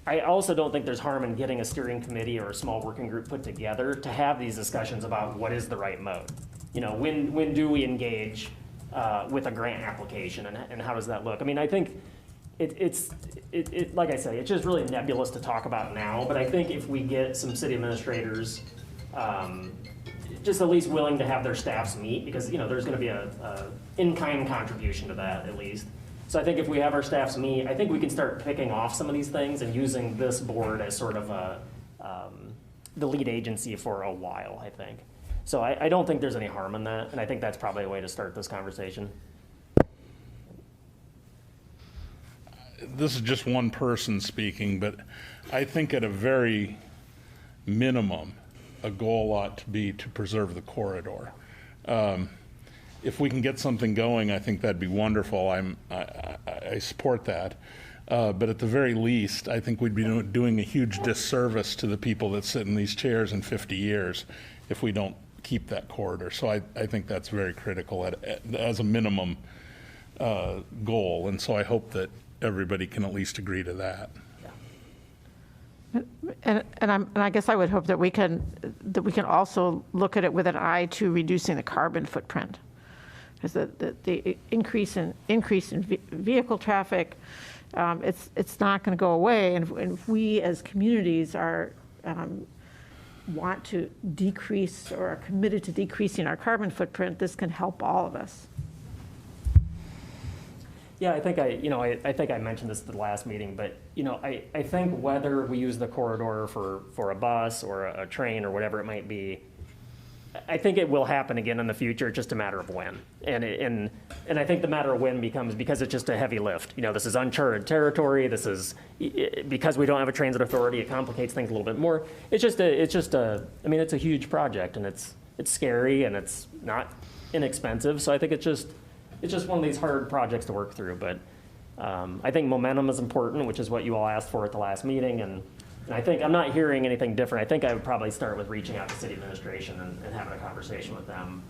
I also don't think there's harm in getting a steering committee or a small working group put together to have these discussions about what is the right mode. When do we engage with a grant application and how does that look? I mean, I think it's like I say, it's just really nebulous to talk about now, but I think if we get some city administrators just at least willing to have their staffs meet, because there's going to be a in-kind contribution to that at least. So I think if we have our staffs meet, I think we can start picking off some of these things and using this board as sort of the lead agency for a while, I think. So I don't think there's any harm in that, and I think that's probably a way to start this conversation. This is just one person speaking, but I think at a very minimum, a goal ought to be to preserve the corridor. If we can get something going, I think that'd be wonderful. I support that. But at the very least, I think we'd be doing a huge disservice to the people that sit in these chairs in 50 years if we don't keep that corridor. So I think that's very critical as a minimum goal. And so I hope that everybody can at least agree to that. And I guess I would hope that we can also look at it with an eye to reducing the carbon footprint, because the increase in vehicle traffic, it's not going to go away, and if we as communities want to decrease or are committed to decreasing our carbon footprint, this can help all of us. Yeah, I think I think I mentioned this at the last meeting, but I think whether we use the corridor for a bus or a train or whatever it might be, I think it will happen again in the future. It's just a matter of when, and I think the matter of when becomes because it's just a heavy lift. This is uncharted territory. This is because we don't have a transit authority. It complicates things a little bit more. It's a huge project, and it's scary and it's not inexpensive. So I think it's just one of these hard projects to work through, but I think momentum is important, which is what you all asked for at the last meeting, and I think I'm not hearing anything different. I think I would probably start with reaching out to city administration and having a conversation with them.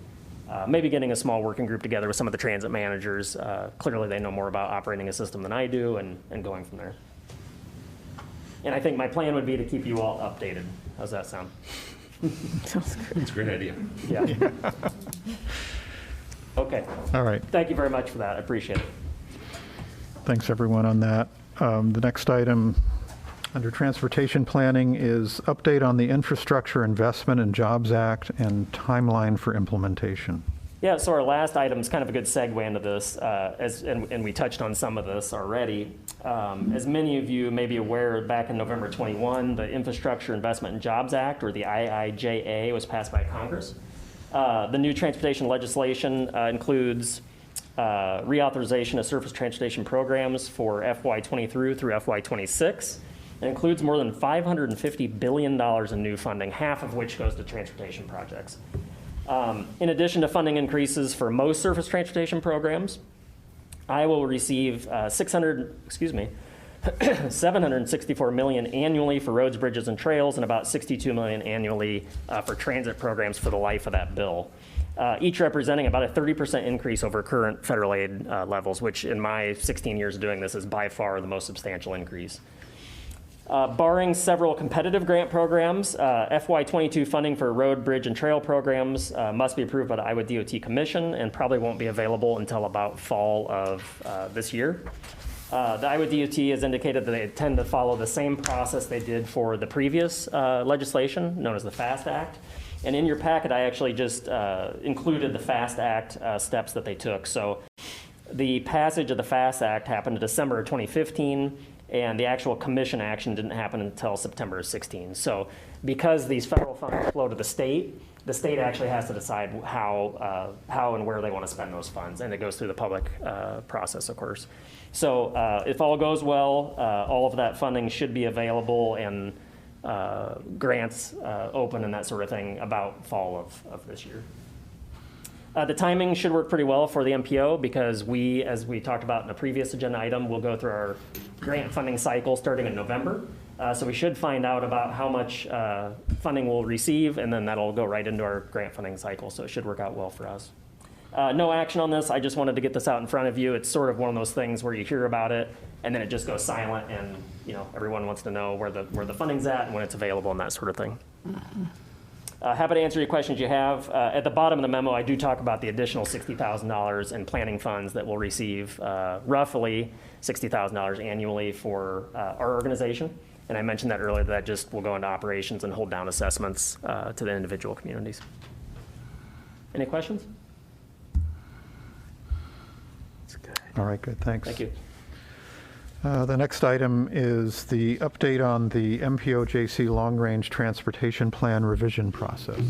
Maybe getting a small working group together with some of the transit managers. Clearly they know more about operating a system than I do, and going from there. And I think my plan would be to keep you all updated. How's that sound? Sounds good. It's a great idea. Yeah. Okay. All right. Thank you very much for that. I appreciate it. Thanks, everyone, on that. The next item under transportation planning is update on the Infrastructure Investment and Jobs Act and timeline for implementation. Yeah, so our last item is kind of a good segue into this, and we touched on some of this already. As many of you may be aware, back in November 21, the Infrastructure Investment and Jobs Act, or the IIJA, was passed by Congress. The new transportation legislation includes reauthorization of surface transportation programs for FY23 through FY26. It includes more than $550 billion in new funding, half of which goes to transportation projects. In addition to funding increases for most surface transportation programs, Iowa will receive $764 million annually for roads, bridges, and trails, and about $62 million annually for transit programs for the life of that bill, each representing about a 30% increase over current federal aid levels, which in my 16 years of doing this is by far the most substantial increase. Barring several competitive grant programs, FY22 funding for road, bridge, and trail programs must be approved by the Iowa DOT Commission and probably won't be available until about fall of this year. The Iowa DOT has indicated that they intend to follow the same process they did for the previous legislation, known as the FAST Act. And in your packet, I actually just included the FAST Act steps that they took. So the passage of the FAST Act happened in December of 2015. And the actual commission action didn't happen until September of 16. So because these federal funds flow to the state actually has to decide how and where they want to spend those funds. And it goes through the public process, of course. So if all goes well, all of that funding should be available and grants open and that sort of thing about fall of this year. The timing should work pretty well for the MPO because we, as we talked about in a previous agenda item, will go through our grant funding cycle starting in November. So we should find out about how much funding we'll receive, and then that'll go right into our grant funding cycle. So it should work out well for us. No action on this. I just wanted to get this out in front of you. It's sort of one of those things where you hear about it, and then it just goes silent, and everyone wants to know where the funding's at and when it's available and that sort of thing. Happy to answer any questions you have. At the bottom of the memo, I do talk about the additional $60,000 in planning funds that we'll receive, roughly $60,000 annually for our organization. And I mentioned that earlier, that just will go into operations and hold down assessments to the individual communities. Any questions? That's good. All right, good, thanks. Thank you. The next item is the update on the MPOJC Long-Range Transportation Plan revision process.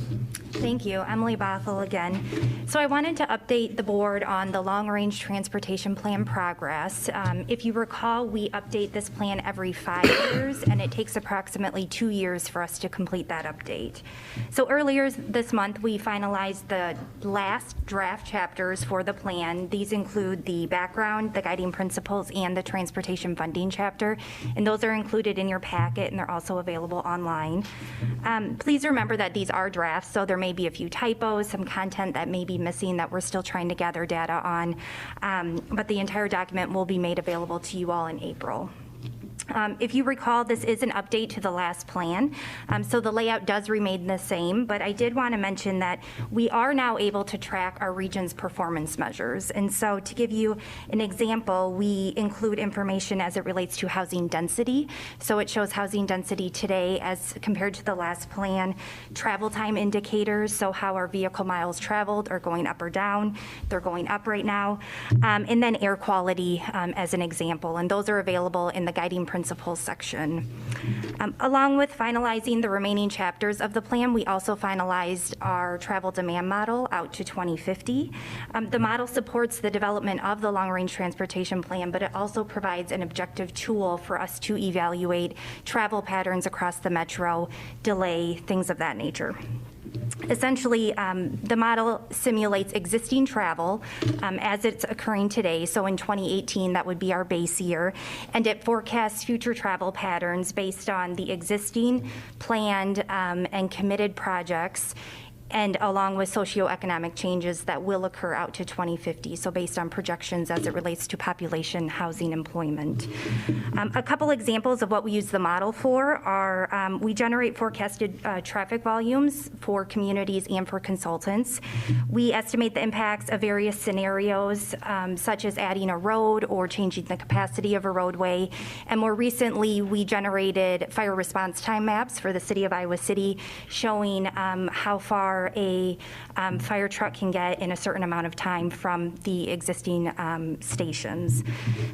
Thank you. Emily Bothell again. So I wanted to update the board on the Long-Range Transportation Plan progress. If you recall, we update this plan every 5 years, and it takes approximately 2 years for us to complete that update. So earlier this month, we finalized the last draft chapters for the plan. These include the background, the guiding principles, and the transportation funding chapter, and those are included in your packet, and they're also available online. Please remember that these are drafts, so there may be a few typos, some content that may be missing that we're still trying to gather data on, but the entire document will be made available to you all in April. If you recall, this is an update to the last plan, so the layout does remain the same, but I did want to mention that we are now able to track our region's performance measures. And so to give you an example, we include information as it relates to housing density. So it shows housing density today as compared to the last plan, travel time indicators, so how our vehicle miles traveled are going up or down. They're going up right now. And then air quality as an example, and those are available in the guiding principles section. Along with finalizing the remaining chapters of the plan, we also finalized our travel demand model out to 2050. The model supports the development of the long-range transportation plan, but it also provides an objective tool for us to evaluate travel patterns across the metro, delay, things of that nature. Essentially, the model simulates existing travel as it's occurring today. So in 2018, that would be our base year. And it forecasts future travel patterns based on the existing, planned, and committed projects and along with socioeconomic changes that will occur out to 2050, so based on projections as it relates to population, housing, employment. A couple examples of what we use the model for are we generate forecasted traffic volumes for communities and for consultants. We estimate the impacts of various scenarios, such as adding a road or changing the capacity of a roadway. And more recently, we generated fire response time maps for the city of Iowa City, showing how far a fire truck can get in a certain amount of time from the existing stations.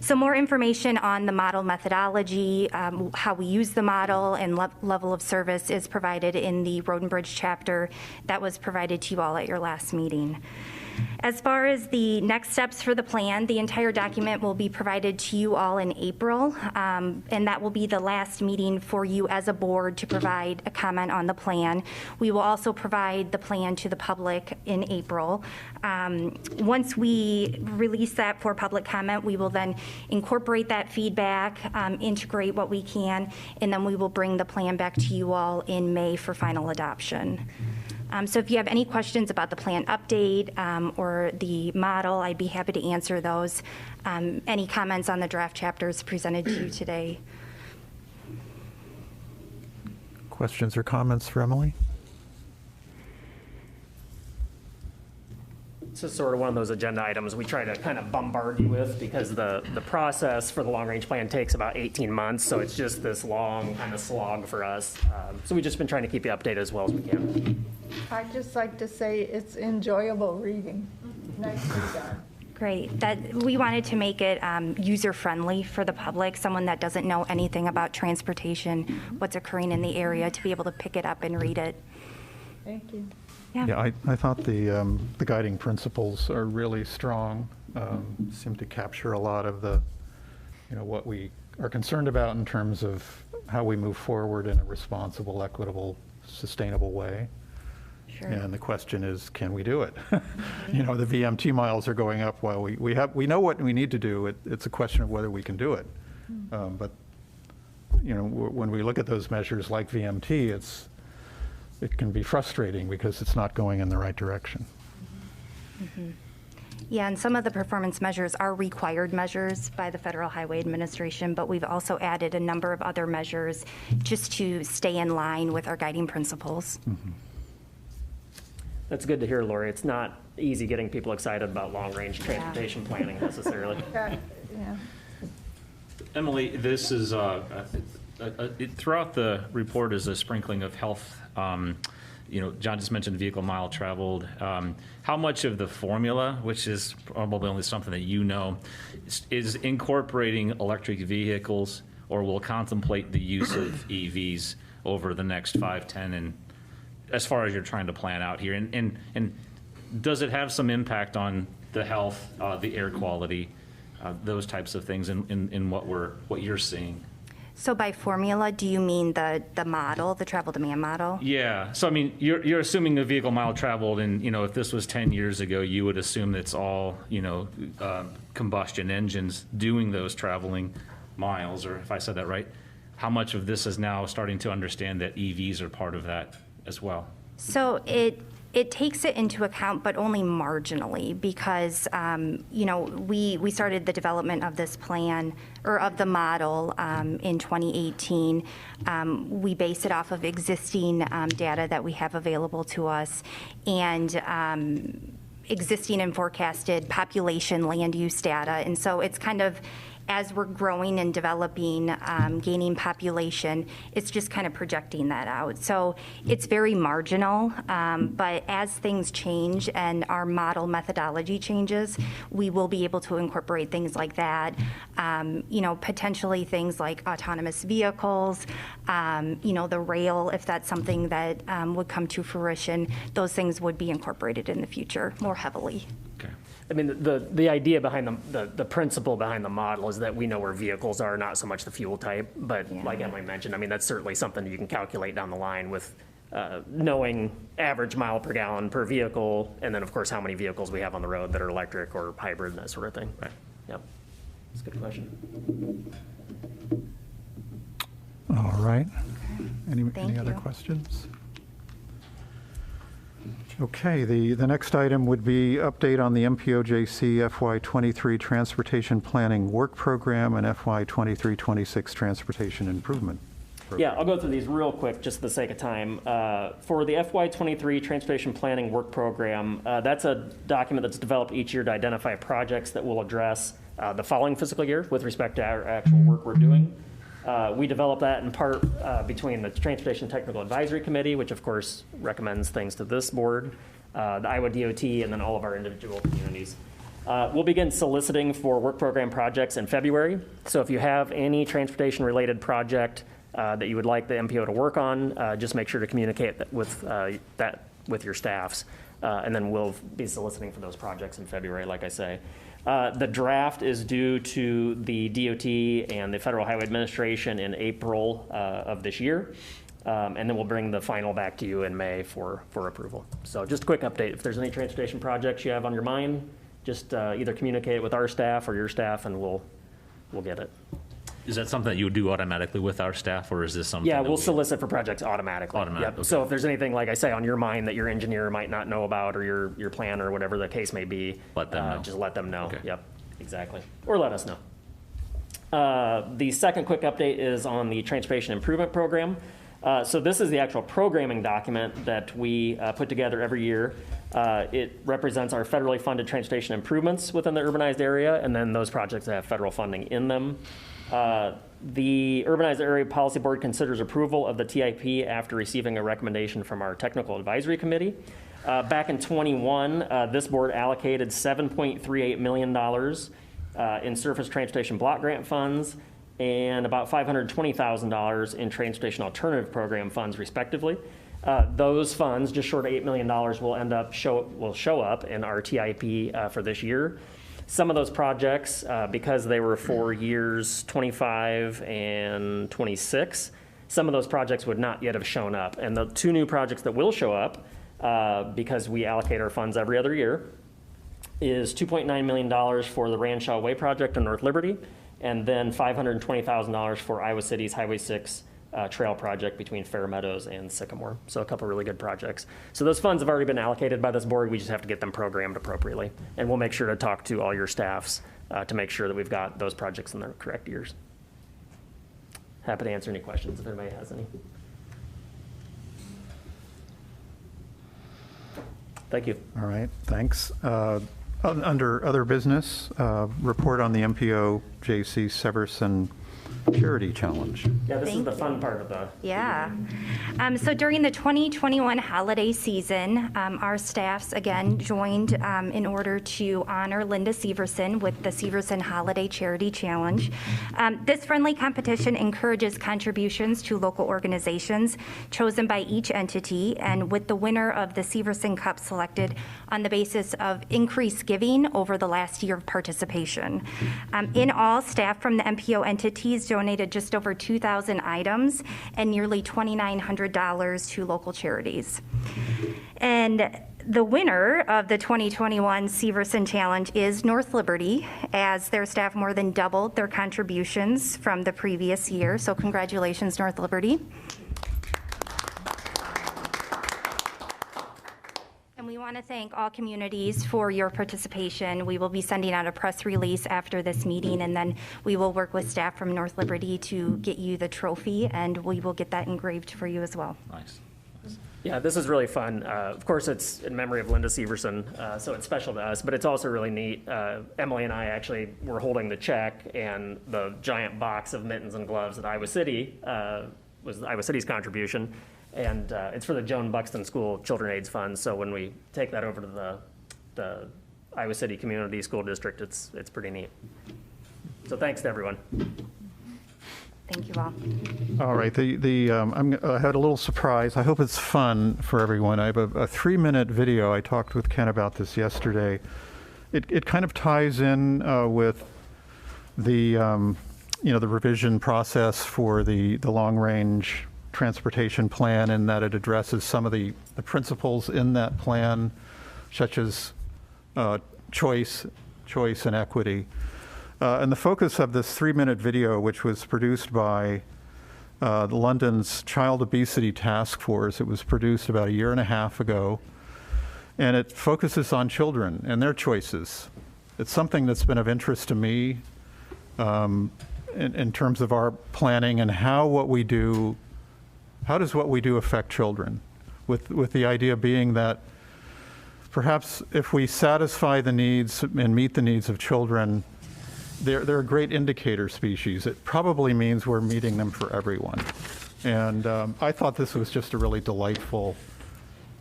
So more information on the model methodology, how we use the model, and level of service is provided in the Road and Bridge chapter that was provided to you all at your last meeting. As far as the next steps for the plan, the entire document will be provided to you all in April, and that will be the last meeting for you as a board to provide a comment on the plan. We will also provide the plan to the public in April. Once we release that for public comment, we will then incorporate that feedback, integrate what we can, and then we will bring the plan back to you all in May for final adoption. So if you have any questions about the plan update or the model, I'd be happy to answer those. Any comments on the draft chapters presented to you today? Questions or comments for Emily? This is sort of one of those agenda items we try to kind of bombard you with because the process for the long-range plan takes about 18 months, so it's just this long kind of slog for us. So we've just been trying to keep you updated as well as we can. I'd just like to say it's enjoyable reading. Nicely done. Great. We wanted to make it user-friendly for the public, someone that doesn't know anything about transportation, what's occurring in the area, to be able to pick it up and read it. Thank you. Yeah, I thought the guiding principles are really strong, seem to capture a lot of the, what we are concerned about in terms of how we move forward in a responsible, equitable, sustainable way. Sure. And the question is, can we do it? The VMT miles are going up while we know what we need to do. It's a question of whether we can do it. But, when we look at those measures like VMT, it can be frustrating because it's not going in the right direction. Mm-hmm. Yeah, and some of the performance measures are required measures by the Federal Highway Administration, but we've also added a number of other measures just to stay in line with our guiding principles. Mm-hmm. That's good to hear, Lori. It's not easy getting people excited about long-range transportation planning necessarily. Yeah. Emily, this is, throughout the report is a sprinkling of health. John just mentioned vehicle mile traveled. How much of the formula, which is probably only something that is incorporating electric vehicles, or will contemplate the use of EVs over the next 5, 10, and as far as you're trying to plan out here? And does it have some impact on the health, the air quality, those types of things in what you're seeing? So by formula, do you mean the model, the travel demand model? Yeah. So, I mean, you're assuming the vehicle mile traveled, and, if this was 10 years ago, you would assume it's all, combustion engines doing those traveling miles, or if I said that right. How much of this is now starting to understand that EVs are part of that as well? So it takes it into account, but only marginally, because we started the development of this plan, or of the model, in 2018. We base it off of existing data that we have available to us, and existing and forecasted population land use data. And so it's kind of, as we're growing and developing, gaining population, it's just kind of projecting that out. So it's very marginal, but as things change and our model methodology changes, we will be able to incorporate things like that. Potentially things like autonomous vehicles, the rail, if that's something that would come to fruition, those things would be incorporated in the future more heavily. Okay. I mean, the idea behind the principle behind the model is that we know where vehicles are, not so much the fuel type. But like Emily mentioned, I mean, that's certainly something you can calculate down the line with knowing average mile per gallon per vehicle, and then of course how many vehicles we have on the road that are electric or hybrid and that sort of thing. Right. Yep. That's a good question. All right. Any Thank other you. questions? Okay, the next item would be update on the MPOJC FY23 Transportation Planning Work Program and FY23-26 Transportation Improvement Program. Yeah, I'll go through these real quick, just for the sake of time. For the FY23 Transportation Planning Work Program, that's a document that's developed each year to identify projects that will address the following fiscal year with respect to our actual work we're doing. We developed that in part between the Transportation Technical Advisory Committee, which of course recommends things to this board, the Iowa DOT, and then all of our individual communities. We'll begin soliciting for work program projects in February. So if you have any transportation-related project that you would like the MPO to work on, just make sure to communicate that with your staffs, and then we'll be soliciting for those projects in February, like I say. The draft is due to the DOT and the Federal Highway Administration in April of this year, and then we'll bring the final back to you in May for approval. So just a quick update. If there's any transportation projects you have on your mind, just either communicate it with our staff or your staff, and we'll get it. Is that something that you would do automatically with our staff, or is this something? Yeah, we'll solicit for projects automatically. Yep. Okay. So if there's anything, like I say, on your mind that your engineer might not know about, or your planner, or whatever the case may be, let them know. Just let them know. Okay. Yep, exactly. Or let us know. The second quick update is on the Transportation Improvement Program. So this is the actual programming document that we put together every year. It represents our federally funded transportation improvements within the urbanized area, and then those projects that have federal funding in them. The Urbanized Area Policy Board considers approval of the TIP after receiving a recommendation from our Technical Advisory Committee. Back in 21, this board allocated $7.38 million in surface transportation block grant funds and about $520,000 in transportation alternative program funds, respectively. Those funds, just short of $8 million, will show up in our TIP for this year. Some of those projects, because they were for years 25 and 26, some of those projects would not yet have shown up. And the two new projects that will show up, because we allocate our funds every other year, is $2.9 million for the Ranshaw Way project in North Liberty, and then $520,000 for Iowa City's Highway 6 trail project between Fair Meadows and Sycamore. So a couple really good projects. So those funds have already been allocated by this board. We just have to get them programmed appropriately. And we'll make sure to talk to all your staffs to make sure that we've got those projects in the correct years. Happy to answer any questions if anybody has any. Thank you. All right, thanks. Under other business, report on the MPOJC Severson Charity Challenge. Yeah, this is the fun part of the. Yeah. So during the 2021 holiday season, our staffs again joined in order to honor Linda Severson with the Severson Holiday Charity Challenge. This friendly competition encourages contributions to local organizations chosen by each entity, and with the winner of the Severson Cup selected on the basis of increased giving over the last year of participation. In all, staff from the MPO entities donated just over 2,000 items and nearly $2,900 to local charities. And the winner of the 2021 Severson Challenge is North Liberty, as their staff more than doubled their contributions from the previous year. So congratulations, North Liberty. And we want to thank all communities for your participation. We will be sending out a press release after this meeting, and then we will work with staff from North Liberty to get you the trophy, and we will get that engraved for you as well. Nice. Yeah, this is really fun. Of course, it's in memory of Linda Severson, so it's special to us, but it's also really neat. Emily and I actually were holding the check, and the giant box of mittens and gloves at Iowa City was Iowa City's contribution. And it's for the Joan Buxton School Children AIDS Fund. So when we take that over to the Iowa City Community School District, it's pretty neat. So thanks to everyone. Thank you all. All right, I had a little surprise. I hope it's fun for everyone. I have a 3-minute video. I talked with Ken about this yesterday. It kind of ties in with the the revision process for the long-range transportation plan, in that it addresses some of the principles in that plan, such as choice and equity. And the focus of this 3-minute video, which was produced by London's Child Obesity Task Force, it was produced about 1.5 years ago. and it focuses on children and their choices. It's something that's been of interest to me in terms of our planning and how does what we do affect children, with the idea being that perhaps if we satisfy the needs and meet the needs of children, they're a great indicator species. It probably means we're meeting them for everyone. And I thought this was just a really delightful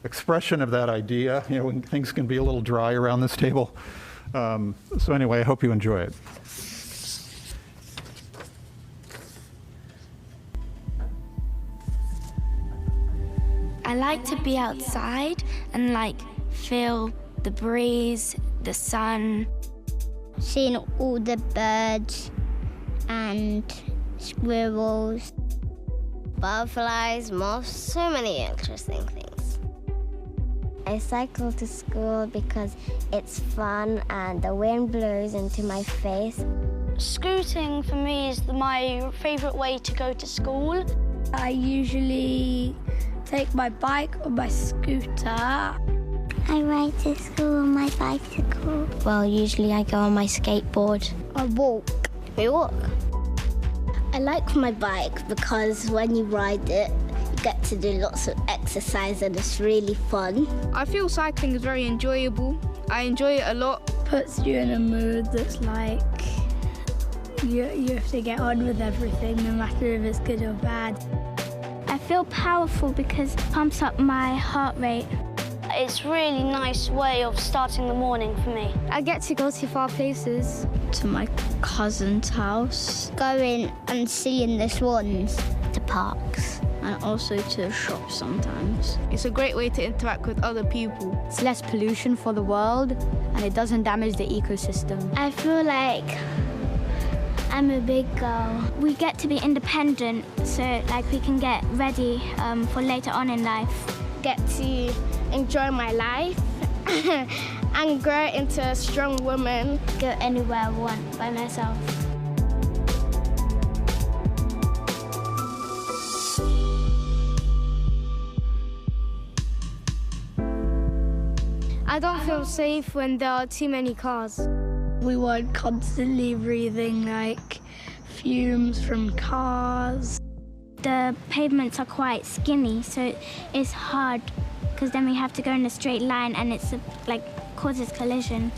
expression of that idea, you know, when things can be a little dry around this table. So anyway, I hope you enjoy it. I like to be outside and feel the breeze, the sun. Seeing all the birds and squirrels, butterflies, moths, so many interesting things. I cycle to school because it's fun and the wind blows into my face. Scooting for me is my favourite way to go to school. I usually take my bike or my scooter. I ride to school on my bicycle. Well, usually I go on my skateboard. I walk. We walk. I like my bike because when you ride it, you get to do lots of exercise and it's really fun. I feel cycling is very enjoyable. I enjoy it a lot. Puts you in a mood that's like you have to get on with everything, no matter if it's good or bad. I feel powerful because it pumps up my heart rate. It's a really nice way of starting the morning for me. I get to go to far places. To my cousin's house. Going and seeing the swans. To parks. And also to shops sometimes. It's a great way to interact with other people. It's less pollution for the world and it doesn't damage the ecosystem. I feel like I'm a big girl. We get to be independent, so we can get ready for later on in life. Get to enjoy my life and grow into a strong woman. Go anywhere I want by myself. I don't feel safe when there are too many cars. We weren't constantly breathing fumes from cars. The pavements are quite skinny, so it's hard because then we have to go in a straight line and it's causes collision.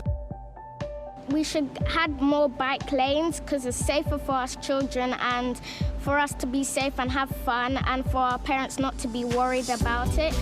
We should have more bike lanes because it's safer for us children and for us to be safe and have fun and for our parents not to be worried about it.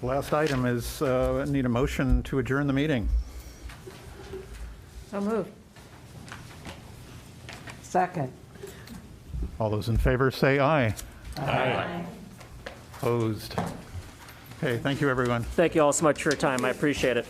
Last item is, I need a motion to adjourn the meeting. So moved. Second. All those in favor say aye. Aye. Opposed? Okay, thank you, everyone. Thank you all so much for your time. I appreciate it.